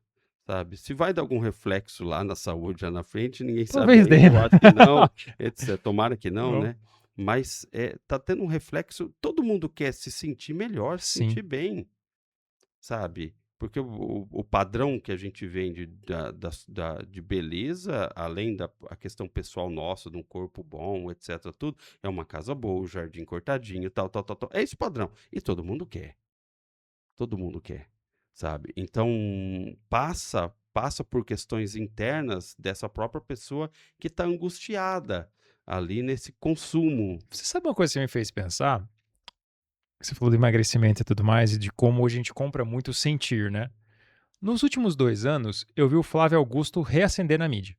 sabe? Se vai dar algum reflexo lá na saúde, lá na frente, ninguém sabe Talvez ainda, dê. eu acho que não, etc. Tomara que não, Não. né? Mas tá tendo um reflexo, todo mundo quer se sentir melhor, se Sim. sentir bem, sabe? Porque o padrão que a gente vende de beleza, além da a questão pessoal nossa, de um corpo bom, etc., tudo, é uma casa boa, o jardim cortadinho, tal, tal, tal, tal. É esse padrão. E todo mundo quer. Todo mundo quer, sabe? Então, passa por questões internas dessa própria pessoa que está angustiada ali nesse consumo. Você sabe uma coisa que me fez pensar? Você falou do emagrecimento e tudo mais, e de como hoje a gente compra muito sentir, né? Nos últimos 2 anos, eu vi o Flávio Augusto reacender na mídia.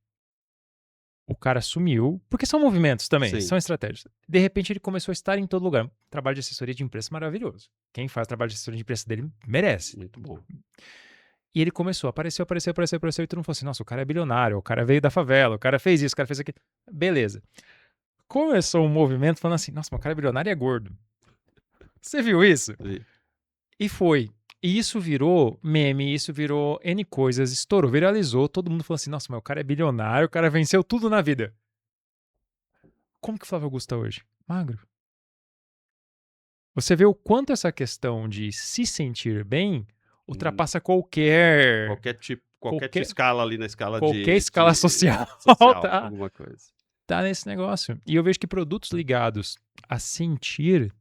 O cara sumiu, porque são movimentos também, Sim, são estratégias. De repente ele começou a estar em todo lugar. Trabalho de assessoria de imprensa maravilhoso. Quem faz trabalho de assessoria de imprensa dele merece. muito bom. E ele começou, apareceu, e todo mundo falou assim, nossa, o cara é bilionário, o cara veio da favela, o cara fez isso, o cara fez aquilo. Beleza. Começou um movimento falando assim, nossa, mas o cara é bilionário e é gordo. Você viu isso? E- E foi. E isso virou meme, isso virou N coisas, estourou, viralizou, todo mundo falou assim, nossa, mas o cara é bilionário, o cara venceu tudo na vida. Como que o Flávio Augusto tá hoje? Magro. Você vê o quanto essa questão de se sentir bem hum, ultrapassa qualquer qualquer qualquer escala ali na escala qualquer de, escala de social, social, tá, alguma coisa. tá nesse negócio. E eu vejo que produtos ligados a sentir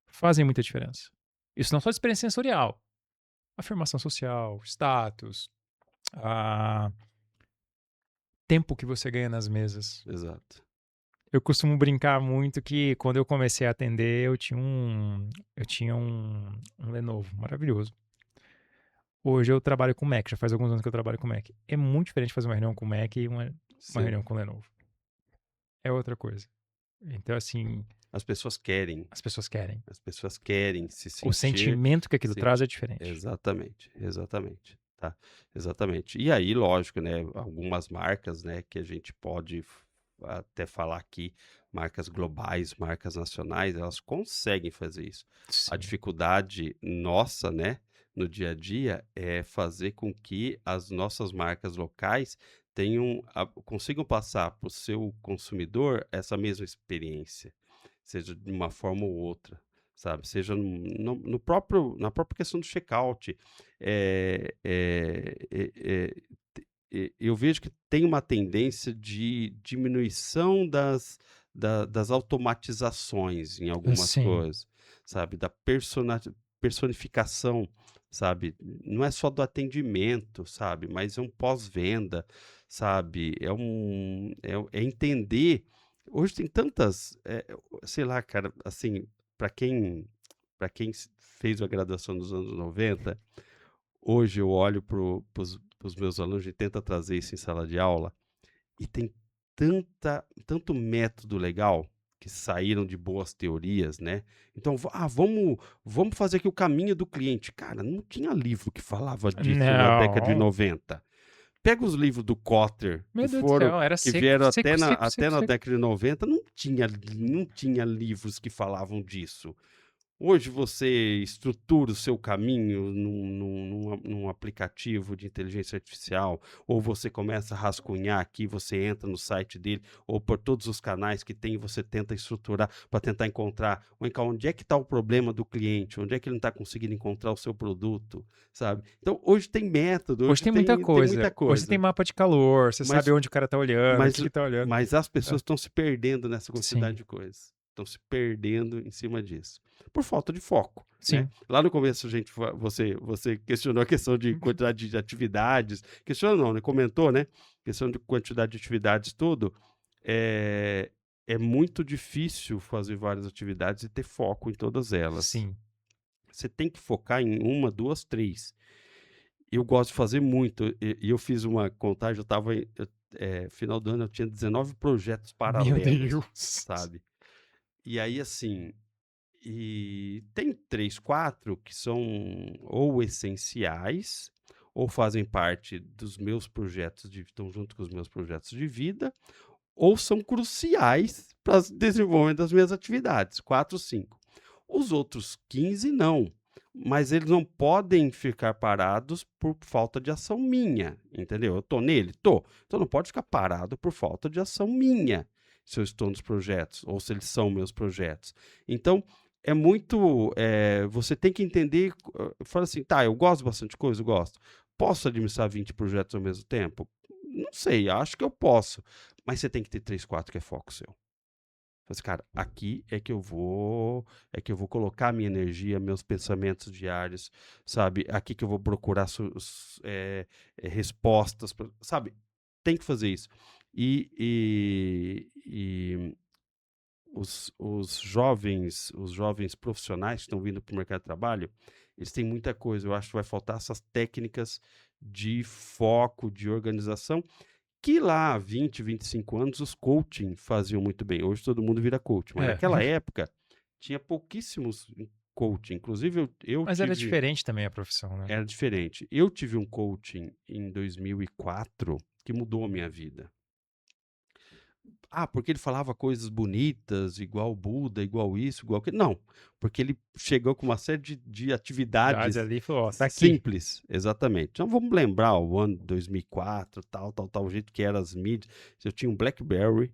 fazem muita diferença. Isso não só de experiência sensorial, afirmação social, status, a tempo que você ganha nas mesas. Exato. Eu costumo brincar muito que quando eu comecei a atender, eu tinha um Lenovo maravilhoso. Hoje eu trabalho com Mac, já faz alguns anos que eu trabalho com Mac. É muito diferente fazer uma reunião com Mac e uma Sim. reunião com Lenovo. É outra coisa. Então, assim, As pessoas querem. as pessoas querem. As pessoas querem se O sentir. sentimento que aquilo Sim. traz é diferente. Exatamente, exatamente, tá? Exatamente. E aí, lógico, né, algumas marcas, né, que a gente pode até falar aqui, marcas globais, marcas nacionais, elas conseguem fazer isso. A Sim. dificuldade nossa, né, no dia a dia é fazer com que as nossas marcas locais consigam passar para o seu consumidor essa mesma experiência, seja de uma forma ou outra, sabe? Seja na própria questão do checkout. É, é, é, é, eu vejo que tem uma tendência de diminuição das automatizações em algumas Sim. coisas, sabe? personificação, sabe? Não é só do atendimento, sabe? Mas é um pós-venda, sabe? É entender. Hoje tem tantas, sei lá, cara, assim, para quem fez a graduação nos anos 90, hoje eu olho para os meus alunos e tento trazer isso em sala de aula, e tem tanto método legal que saíram de boas teorias, né? Então, vamos fazer aqui o caminho do cliente. Cara, não tinha livro que falava disso na década de Não. 90. Pega os livros do Kotter, Meu Deus do céu, era que seco, vieram seco, seco, até seco, na seco. década de 90, não tinha livros que falavam disso. Hoje você estrutura o seu caminho num aplicativo de inteligência artificial, ou você começa a rascunhar aqui, você entra no site dele, ou por todos os canais que tem, você tenta estruturar para tentar encontrar onde é que está o problema do cliente, onde é que ele não está conseguindo encontrar o seu produto, sabe? Então, hoje tem método, Hoje hoje tem muita tem muita coisa. Hoje você tem coisa, mapa de calor, você sabe mas, onde o cara tá olhando, o que mas, que tá olhando. mas as pessoas estão se perdendo nessa quantidade Sim, de coisas. Estão se perdendo em cima disso. Por falta de foco, né? sim. Lá no começo, você questionou a questão de quantidade de atividades. Questionou não, né? Comentou, né? Questão de quantidade de atividades, tudo. É, é muito difícil fazer várias atividades e ter foco em todas elas. Sim. Você tem que focar em uma, duas, três. Eu gosto de fazer muito. E eu fiz uma contagem, eu estava... final do ano eu tinha 19 projetos Meu paralelos, Deus. sabe? E aí, assim, e tem 3, 4 que são ou essenciais, ou fazem parte dos meus projetos, estão junto com os meus projetos de vida, ou são cruciais para o desenvolvimento das minhas atividades, 4, 5. Os outros 15 não, mas eles não podem ficar parados por falta de ação minha, entendeu? Eu tô nele? Tô. Então não pode ficar parado por falta de ação minha, se eu estou nos projetos, ou se eles são meus projetos. Então, é muito... você tem que entender... Fala assim, tá, eu gosto bastante coisa, eu gosto. Posso administrar 20 projetos ao mesmo tempo? Não sei, acho que eu posso. Mas você tem que ter 3, 4 que é foco seu. Mas, cara, aqui é que eu vou colocar a minha energia, meus pensamentos diários, sabe? Aqui que eu vou procurar respostas, sabe? Tem que fazer isso. E os jovens profissionais que estão vindo para o mercado de trabalho, eles têm muita coisa. Eu acho que vai faltar essas técnicas de foco, de organização, que lá há 20, 25 anos os coaching faziam muito bem. Hoje todo mundo vira coach, mas É. naquela época tinha pouquíssimos coaching. Inclusive eu Mas era tive, diferente também a profissão, né? era diferente. Eu tive um coaching em 2004 que mudou a minha vida. Ah, porque ele falava coisas bonitas, igual Buda, igual isso, igual aquilo. Não, porque ele chegou com uma série de atividades Ali falou, ó, tá aqui. simples, exatamente. Então vamos lembrar o ano de 2004, tal, o jeito que eram as mídias. Eu tinha um BlackBerry,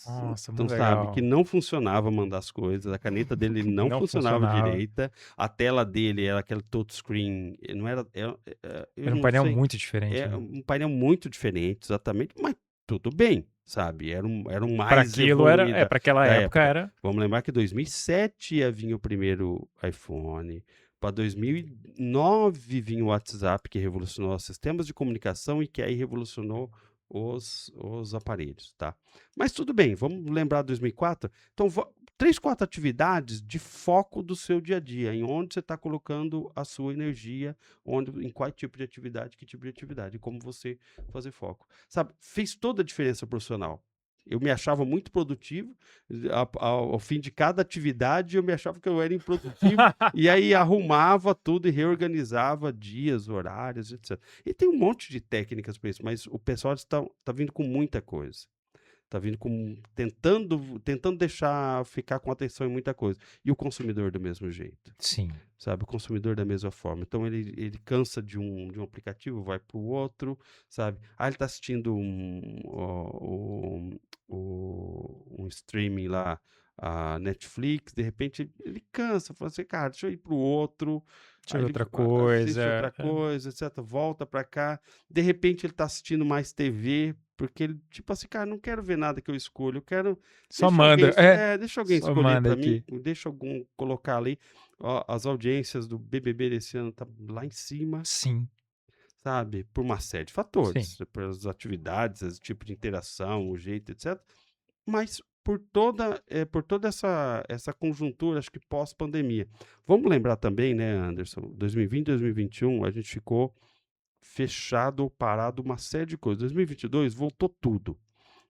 Nossa, então muito sabe, legal. que não funcionava mandar as coisas, a caneta dele não Não funcionava funcionava. direita, a tela dele era aquele touchscreen, não era, eu Era um não painel sei, muito diferente, é né? um painel muito diferente, exatamente, mas tudo bem, sabe? Era um Para mais aquilo era, evoluída para aquela da época época. era. Vamos lembrar que em 2007 ia vir o primeiro iPhone, para 2009 vinha o WhatsApp, que revolucionou os sistemas de comunicação e que aí revolucionou os aparelhos, tá? Mas tudo bem, vamos lembrar 2004? Então, 3, 4 atividades de foco do seu dia a dia, em onde você está colocando a sua energia, em qual tipo de atividade, que tipo de atividade, como você fazer foco. Sabe, fez toda a diferença profissional. Eu me achava muito produtivo, ao fim de cada atividade eu me achava que eu era improdutivo, e aí arrumava tudo e reorganizava dias, horários, etc. E tem um monte de técnicas para isso, mas o pessoal está vindo com muita coisa. Está vindo tentando deixar ficar com atenção em muita coisa. E o consumidor do mesmo jeito, Sim. sabe? O consumidor da mesma forma. Então ele cansa de um aplicativo, vai para o outro, sabe? Ah, ele está assistindo um streaming lá, a Netflix, de repente ele cansa, fala assim, cara, deixa eu ir para o outro, Deixa eu aí ver ele outra assiste coisa. outra coisa, etc. Volta para cá, de repente ele está assistindo mais TV, porque ele, tipo assim, cara, não quero ver nada que eu escolho, eu quero. Só manda. É. Deixa alguém Só escolher manda para mim, aqui. deixa algum colocar ali. Ó, as audiências do BBB desse ano tá lá em cima, Sim, sabe? Por uma série de sim. fatores, pelas atividades, esse tipo de interação, o jeito, etc. Mas por toda essa conjuntura, acho que pós-pandemia. Vamos lembrar também, né, Anderson, 2020, 2021, a gente ficou fechado ou parado uma série de coisas. 2022 voltou tudo.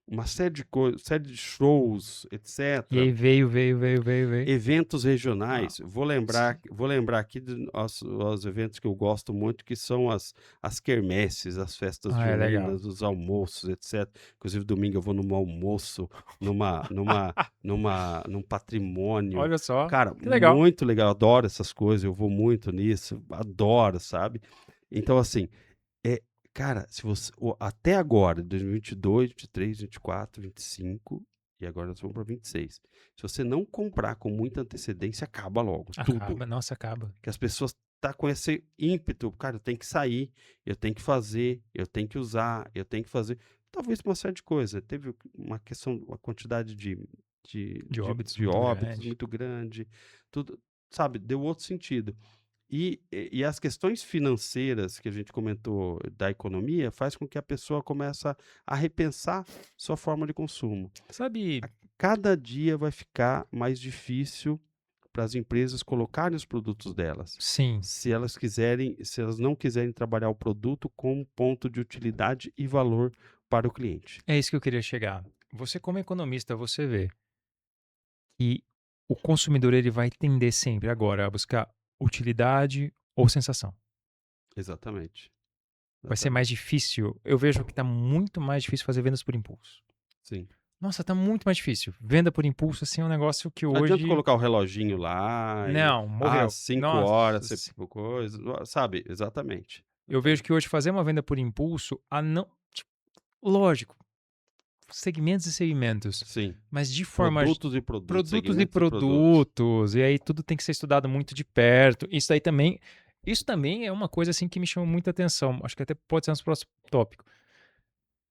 Uma série de coisas, série de shows, E etc. aí veio. Eventos Ah, regionais, vou lembrar aqui os eventos que eu gosto muito, que são as quermesses, as festas é legal. juninas, os almoços, etc. Inclusive, domingo eu vou num almoço, num patrimônio. Olha só, Cara, que legal. muito legal, adoro essas coisas, eu vou muito nisso, adoro, sabe? Então, assim, é, cara, se você até agora, 2022, 23, 24, 25 e agora nós vamos para 26. Se você não comprar com muita antecedência, acaba logo, tudo. Acaba, nossa, acaba. Que as pessoas tá com esse ímpeto, cara, eu tenho que sair, eu tenho que fazer, eu tenho que usar, eu tenho que fazer. Talvez uma série de coisas. Teve uma questão, uma quantidade De óbitos de muito óbitos grande. muito grande, tudo, sabe, deu outro sentido. E as questões financeiras que a gente comentou da economia faz com que a pessoa comece a repensar sua forma de consumo. Sabe, A cada dia vai ficar mais difícil para as empresas colocarem os produtos delas, sim, se elas não quiserem trabalhar o produto como ponto de utilidade e valor para o cliente. é isso que eu queria chegar. Você como economista, você vê que o consumidor ele vai tender sempre agora a buscar utilidade ou sensação. Exatamente, Vai ser mais exatamente. difícil. Eu vejo que está muito mais difícil fazer vendas por impulso. Sim. Nossa, tá muito mais difícil. Venda por impulso, assim, é um negócio que Não adianta hoje. colocar o reloginho lá e Não, às morreu. 5 horas Nossa, você coisa, sabe? Exatamente. eu vejo que hoje fazer uma venda por impulso, a não. Tipo, lógico, segmentos e segmentos, Sim. mas de forma. Produtos e produtos, Produtos e segmentos e produtos. produtos, e aí tudo tem que ser estudado muito de perto. Isso aí também. Isso também é uma coisa assim que me chama muita atenção. Acho que até pode ser nosso próximo tópico.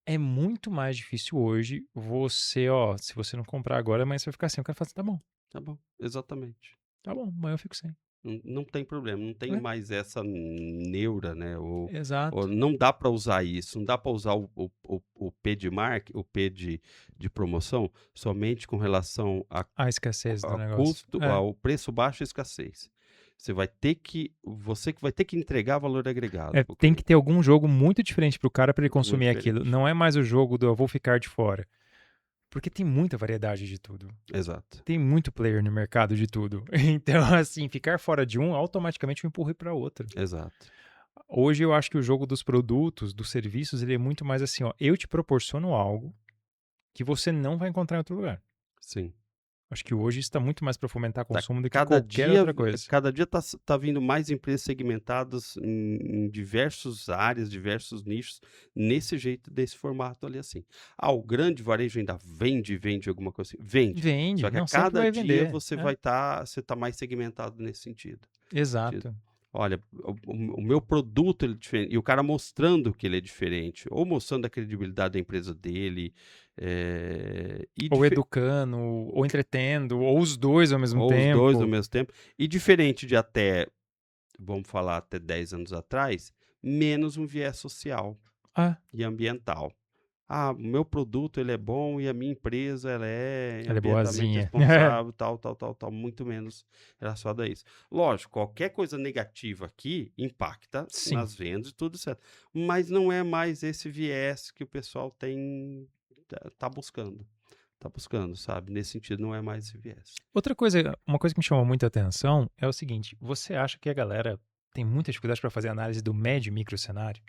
É muito mais difícil hoje você, ó, se você não comprar agora, amanhã você vai ficar sem. O cara fala assim, Tá bom, exatamente. tá bom, amanhã eu fico sem. Não tem problema, não tem É, mais essa neura, né? Ou exato. não dá para usar isso, não dá para usar o P de marca, o P de promoção, somente com relação A escassez do a negócio. custo, ao preço baixo e escassez. Você que vai ter que entregar valor agregado para o Tem que ter cliente. algum jogo muito diferente pro cara para ele Muito consumir aquilo. diferente. Não é mais o jogo do eu vou ficar de fora. Porque tem muita variedade de tudo. Exato, Tem muito player no mercado de tudo. Então, assim, ficar fora de um, automaticamente eu empurro para outro. exato. Hoje eu acho que o jogo dos produtos, dos serviços, ele é muito mais assim, ó, eu te proporciono algo que você não vai encontrar em outro lugar. Sim. Acho que hoje está muito mais para fomentar Tá consumo do que qualquer outra coisa. cada dia tá vindo mais empresas segmentadas em diversas áreas, diversos nichos, nesse jeito, desse formato ali, assim. Ah, o grande varejo ainda vende alguma coisa assim? Vende. Só Vende, que a não, sempre cada vai dia vender. você tá mais segmentado nesse sentido. De, Exato. olha, o meu produto ele é diferente, e o cara mostrando que ele é diferente, ou mostrando a credibilidade da empresa dele, e Ou educando, ou entretendo, ou os dois ao mesmo ou os 2 ao tempo. mesmo tempo. E diferente de até, vamos falar, até 10 anos atrás, menos um viés social Ah, e ambiental. Ah, o meu produto ele é bom e a minha empresa ela é ela é ambientalmente boazinha. responsável, tal, muito menos relacionado a isso. Lógico, qualquer coisa negativa aqui impacta Sim. nas vendas e tudo certo, mas não é mais esse viés que o pessoal tem tá buscando. Tá buscando, sabe? Nesse sentido, não é mais esse viés. Outra coisa, uma coisa que me chamou muita atenção é o seguinte: você acha que a galera tem muita dificuldade para fazer análise do médio e micro cenário?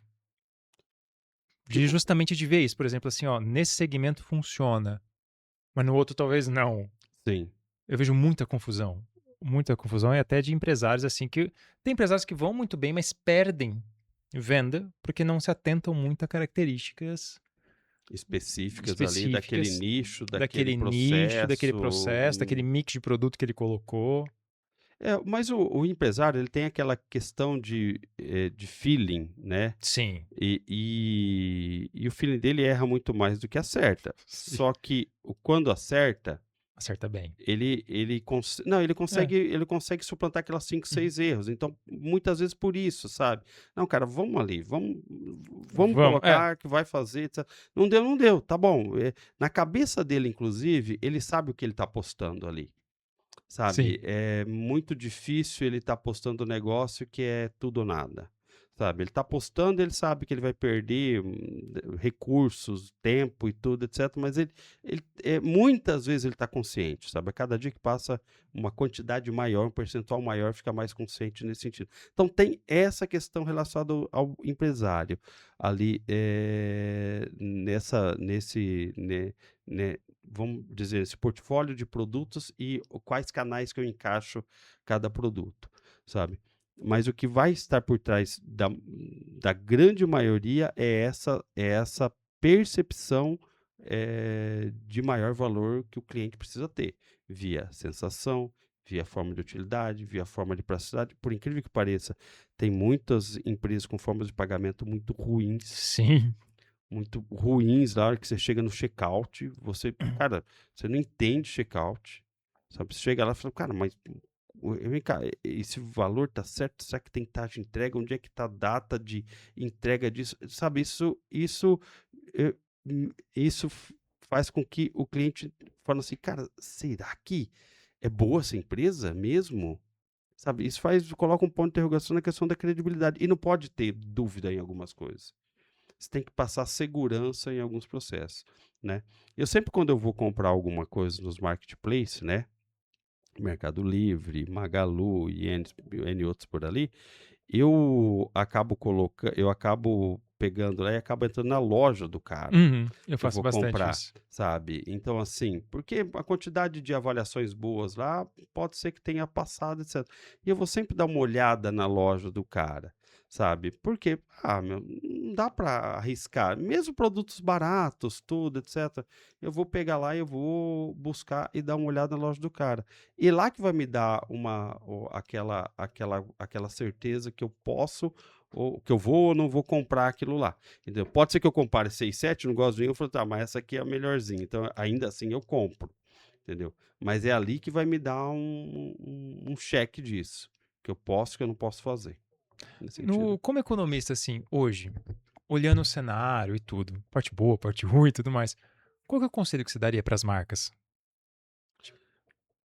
De Tipo, justamente de ver isso, por exemplo, assim, ó, nesse segmento funciona, mas no outro talvez não. sim. Eu vejo muita confusão e até de empresários assim que tem empresários que vão muito bem, mas perdem venda porque não se atentam muito a características Específicas ali específicas daquele daquele processo. processo, daquele mix de produto que ele colocou. Mas o empresário ele tem aquela questão de feeling, né? Sim. E o feeling dele erra muito mais do que acerta. Só que quando acerta, Acerta bem. Não, ele É, consegue suplantar aquelas 5, uhum. 6 erros, então, muitas vezes por isso, sabe. "Não, cara, vamos ali, vamos Vamos, é, colocar que vai fazer, etcétera". Não deu, não deu, tá bom. Na cabeça dele, inclusive, ele sabe o que ele tá apostando ali, sim. sabe. É muito difícil ele estar apostando um negócio que é tudo ou nada, sabe. Ele está apostando, ele sabe que ele vai perder, recursos, tempo e tudo, etcétera, mas muitas vezes ele está consciente, sabe. A cada dia que passa, uma quantidade maior, um percentual maior fica mais consciente nesse sentido. Então tem essa questão relacionada ao empresário ali, vamos dizer, esse portfólio de produtos e quais canais que eu encaixo cada produto, sabe. Mas o que vai estar por trás da grande maioria é essa percepção, de maior valor que o cliente precisa ter, via sensação, via forma de utilidade, via forma de praticidade. Por incrível que pareça, tem muitas empresas com formas de pagamento Sim. muito ruins, na hora que você chega no checkout, cara, você não entende checkout, sabe, você chega lá e fala: "Cara, mas vem cá, esse valor tá certo? Será que tem taxa de entrega? Onde é que tá a data de entrega disso?", sabe, eh, isso faz com que o cliente fale assim: "Cara, será que é boa essa empresa mesmo?", sabe, isso coloca um ponto de interrogação na questão da credibilidade, e não pode ter dúvida em algumas coisas. Você tem que passar segurança em alguns processos, né. Eu sempre, quando eu vou comprar alguma coisa nos marketplace, né, Mercado Livre, Magalu e N outros por ali, eu acabo pegando lá e acabo entrando na loja do cara Uhum. Eu que eu faço vou bastante comprar, isso. sabe. Então, assim, porque a quantidade de avaliações boas lá pode ser que tenha passado, etcétera. E eu vou sempre dar uma olhada na loja do cara, sabe. Porque, meu, não dá para arriscar, mesmo produtos baratos, tudo, etcétera, eu vou pegar lá e eu vou buscar e dar uma olhada na loja do cara. E lá que vai me dar aquela certeza que eu posso, ou que eu vou ou não vou comprar aquilo lá. Entendeu? Pode ser que eu compare 6 7, não gosto de nenhum, eu falo: "Tá, mas essa aqui é a melhorzinha", então ainda assim eu compro, entendeu? Mas é ali que vai me dar um cheque disso, que eu posso, que eu não posso fazer, nesse sentido. No como economista, assim, hoje, olhando o cenário e tudo, parte boa, parte ruim e tudo mais, qual que é o conselho que você daria para as marcas?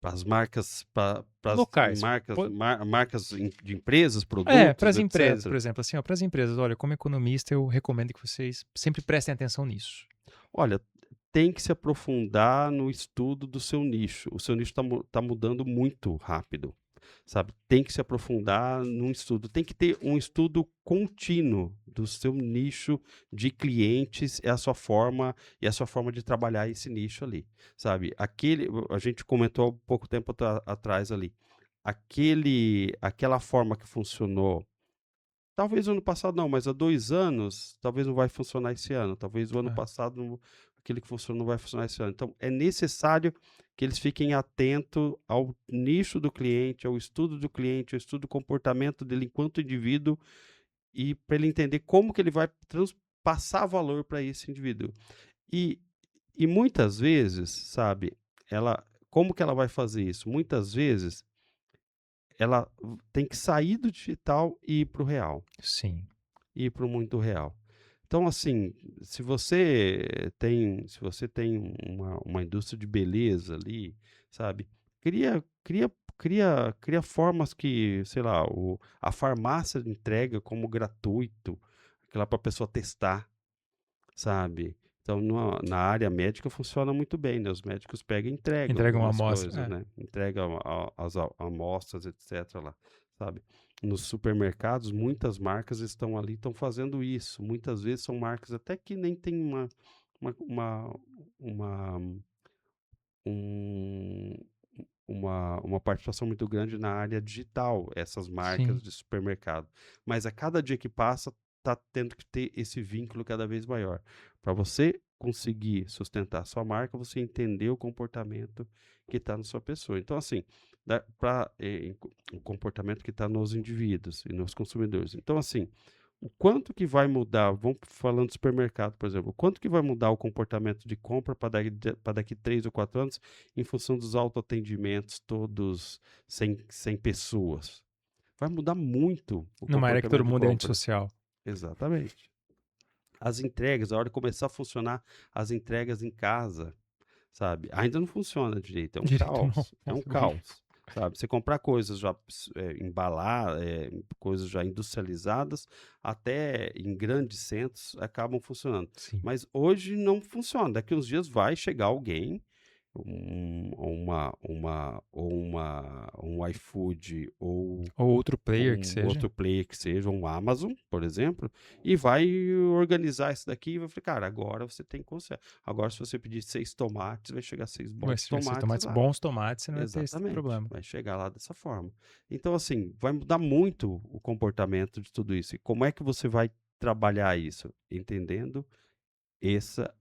Para as marcas, para as Locais. marcas Po marcas de empresas, Para produtos, as empresas, por etcétera. exemplo, assim, ó, para as empresas, olha, como economista eu recomendo que vocês sempre prestem atenção nisso. Olha, tem que se aprofundar no estudo do seu nicho. O seu nicho está mudando muito rápido, sabe. Tem que se aprofundar num estudo, tem que ter um estudo contínuo do seu nicho de clientes, é a sua forma de trabalhar esse nicho ali, sabe. A gente comentou há pouco tempo atrás ali, aquela forma que funcionou. Talvez o ano passado não, mas há 2 anos, talvez não vai funcionar esse ano, talvez o ano É, passado aquele que funcionou não vai funcionar esse ano. Então é necessário que eles fiquem atento ao nicho do cliente, ao estudo do cliente, ao estudo do comportamento dele enquanto indivíduo, e para ele entender como que ele vai passar valor para esse indivíduo. E muitas vezes, sabe, como que ela vai fazer isso? Muitas vezes, ela tem que sair do digital e ir para o real. sim, Ir para o mundo real. Então, assim, se você tem uma indústria de beleza ali, sabe, cria formas que, sei lá, a farmácia entrega como gratuito, aquela para a pessoa testar, sabe. Então, na área médica funciona muito bem, né, os médicos pegam e entregam entrega uma algumas amostra. coisas, É, né, entregam as amostras, etcétera lá, sabe. Nos supermercados, muitas marcas estão ali, estão fazendo isso, muitas vezes são marcas até que nem tem uma uma uma um uma participação muito grande na área digital, essas marcas sim, de supermercado. Mas a cada dia que passa, está tendo que ter esse vínculo cada vez maior. Para você conseguir sustentar a sua marca, você entender o comportamento que está na sua pessoa. Então, assim, o comportamento que está nos indivíduos e nos consumidores. Então, assim, o quanto que vai mudar, vamos falando do supermercado, por exemplo, o quanto que vai mudar o comportamento de compra para daqui 3 ou 4 anos em função dos autoatendimentos todos sem pessoas? Vai mudar muito o Numa era que todo comportamento de mundo é compra. antissocial. Exatamente. As entregas, a hora de começar a funcionar as entregas em casa, sabe? Ainda não funciona direito, é um Direito não. caos, é um caos, sabe? Você comprar coisas já embalar, coisas já industrializadas, até em grandes centros acabam funcionando. Sim. Mas hoje não funciona. Daqui uns dias vai chegar alguém, um iFood ou Ou outro player que um seja. outro player que seja, um Amazon, por exemplo, e vai organizar isso daqui e vai falar, cara, agora você tem que consertar. Agora, se você pedir 6 tomates, vai chegar 6 botes de Vai ser tomates tomates lá. bons tomates, você não vai ter esse Exatamente, problema. vai chegar lá dessa forma. Então, assim, vai mudar muito o comportamento de tudo isso. E como é que você vai trabalhar isso? Entendendo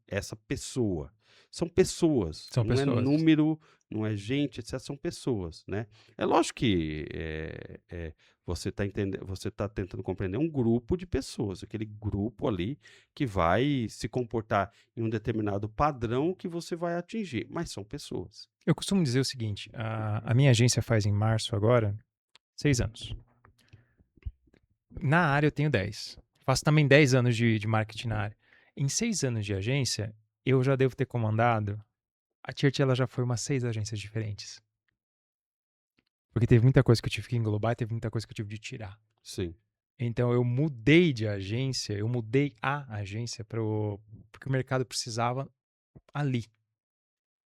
essa pessoa. São pessoas, São não é pessoas. número, não é gente, etc. São pessoas, né? É lógico que você está entendendo, você está tentando compreender um grupo de pessoas, aquele grupo ali que vai se comportar em um determinado padrão que você vai atingir, mas são pessoas. Eu costumo dizer o seguinte, a minha agência faz em março agora 6 anos. Na área eu tenho 10. Faço também 10 anos de marketing na área. Em 6 anos de agência, eu já devo ter comandado. A Church, ela já foi umas 6 agências diferentes. Porque teve muita coisa que eu tive que englobar e teve muita coisa que eu tive de tirar. Sim, Então eu mudei de agência, eu mudei a agência porque o mercado precisava ali.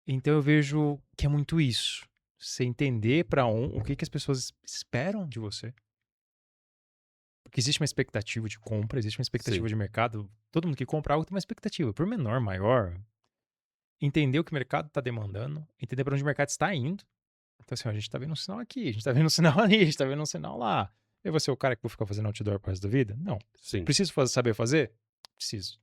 Então eu vejo que é muito isso. Você entender o que as pessoas esperam de você. Porque existe uma expectativa de compra, existe uma expectativa sim, de mercado. Todo mundo que compra algo tem uma expectativa, por menor, maior. Entender o que o mercado está demandando, entender para onde o mercado está indo. Então, assim, ó, a gente está vendo um sinal aqui, a gente está vendo um sinal ali, a gente está vendo um sinal lá. Eu vou ser o cara que vou ficar fazendo outdoor pro resto da vida? Não. sim. Preciso saber fazer? Preciso.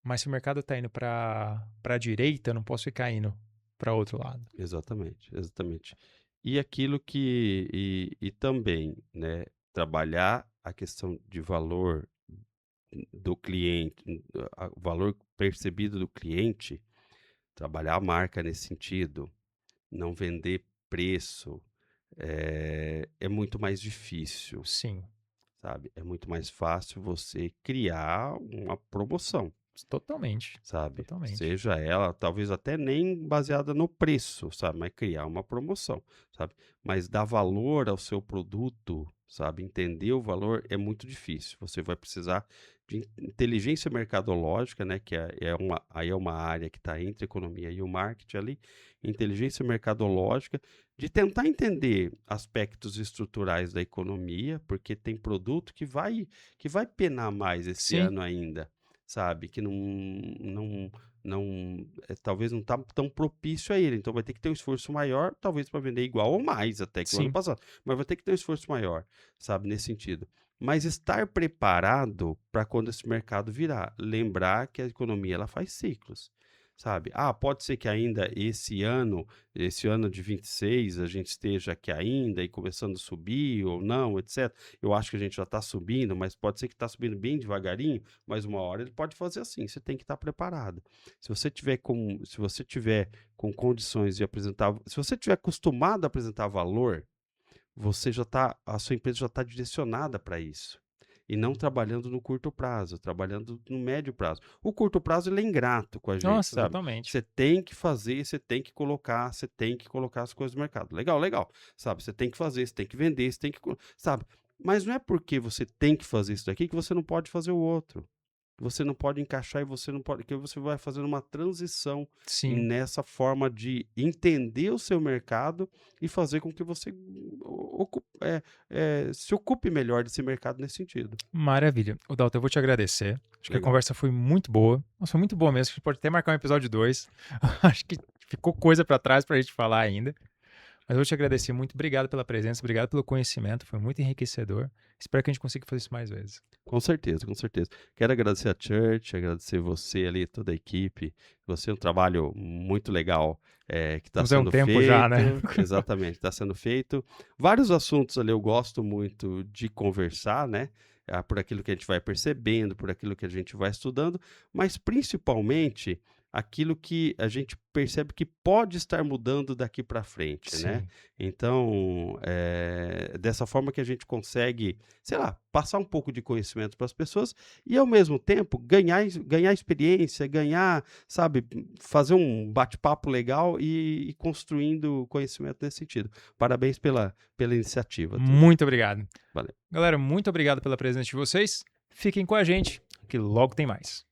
Mas se o mercado está indo para a direita, eu não posso ficar indo para outro lado. Exatamente, exatamente. E aquilo e também, né, trabalhar a questão de valor do cliente, o valor percebido do cliente, trabalhar a marca nesse sentido, não vender preço, é muito mais difícil, Sim, sabe? É muito mais fácil você criar uma promoção. totalmente. Sabe? Totalmente. Seja ela talvez até nem baseada no preço, sabe? Mas criar uma promoção, sabe? Mas dar valor ao seu produto, sabe? Entender o valor é muito difícil. Você vai precisar de inteligência mercadológica, né? Que aí é uma área que está entre a economia e o marketing ali. Inteligência mercadológica, de tentar entender aspectos estruturais da economia, porque tem produto que vai penar mais esse Sim, ano ainda, sabe, que talvez não tá tão propício a ele, então vai ter que ter um esforço maior, talvez para vender igual ou mais até que o ano sim. passado, mas vai ter que ter um esforço maior, sabe, nesse sentido. Mas estar preparado para quando esse mercado virar, lembrar que a economia ela faz ciclos, sabe? Ah, pode ser que ainda esse ano de 26, a gente esteja aqui ainda e começando a subir ou não, etc. Eu acho que a gente já está subindo, mas pode ser que está subindo bem devagarinho, mas uma hora ele pode fazer assim, você tem que estar preparado. Se você tiver com condições de apresentar, se você tiver acostumado a apresentar valor, a sua empresa já está direcionada para isso. E não trabalhando no curto prazo, trabalhando no médio prazo. O curto prazo ele é ingrato com a gente, Nossa, sabe? totalmente. Você tem que fazer, você tem que colocar as coisas no mercado. Legal, legal, sabe? Você tem que fazer, você tem que vender, você tem que, sabe? Mas não é porque você tem que fazer isso daqui que você não pode fazer o outro. Você não pode encaixar e você não pode, que você vai fazendo uma transição Sim. nessa forma de entender o seu mercado e fazer com que você se ocupe melhor desse mercado nesse sentido. Maravilha. O Dalton, eu vou te agradecer. Acho que a Legal. conversa foi muito boa. Nossa, foi muito boa mesmo. A gente pode até marcar um episódio 2. Acho que ficou coisa para trás pra gente falar ainda. Mas eu vou te agradecer muito. Obrigado pela presença, obrigado pelo conhecimento. Foi muito enriquecedor. Espero que a gente consiga fazer isso mais vezes. Com certeza, com certeza. Quero agradecer a Church, agradecer você ali, toda a equipe. Você é um trabalho muito legal que está Estamos há um sendo tempo já, né? feito. Exatamente, está sendo feito. Vários assuntos ali eu gosto muito de conversar, né? por aquilo que a gente vai percebendo, por aquilo que a gente vai estudando, mas principalmente aquilo que a gente percebe que pode estar mudando daqui para frente, né? Sim. Então, dessa forma que a gente consegue, sei lá, passar um pouco de conhecimento para as pessoas e, ao mesmo tempo, ganhar experiência, ganhar, sabe, fazer um bate-papo legal e construindo conhecimento nesse sentido. Parabéns pela iniciativa, Túlio. Muito obrigado. Valeu. Galera, muito obrigado pela presença de vocês. Fiquem com a gente, que logo tem mais.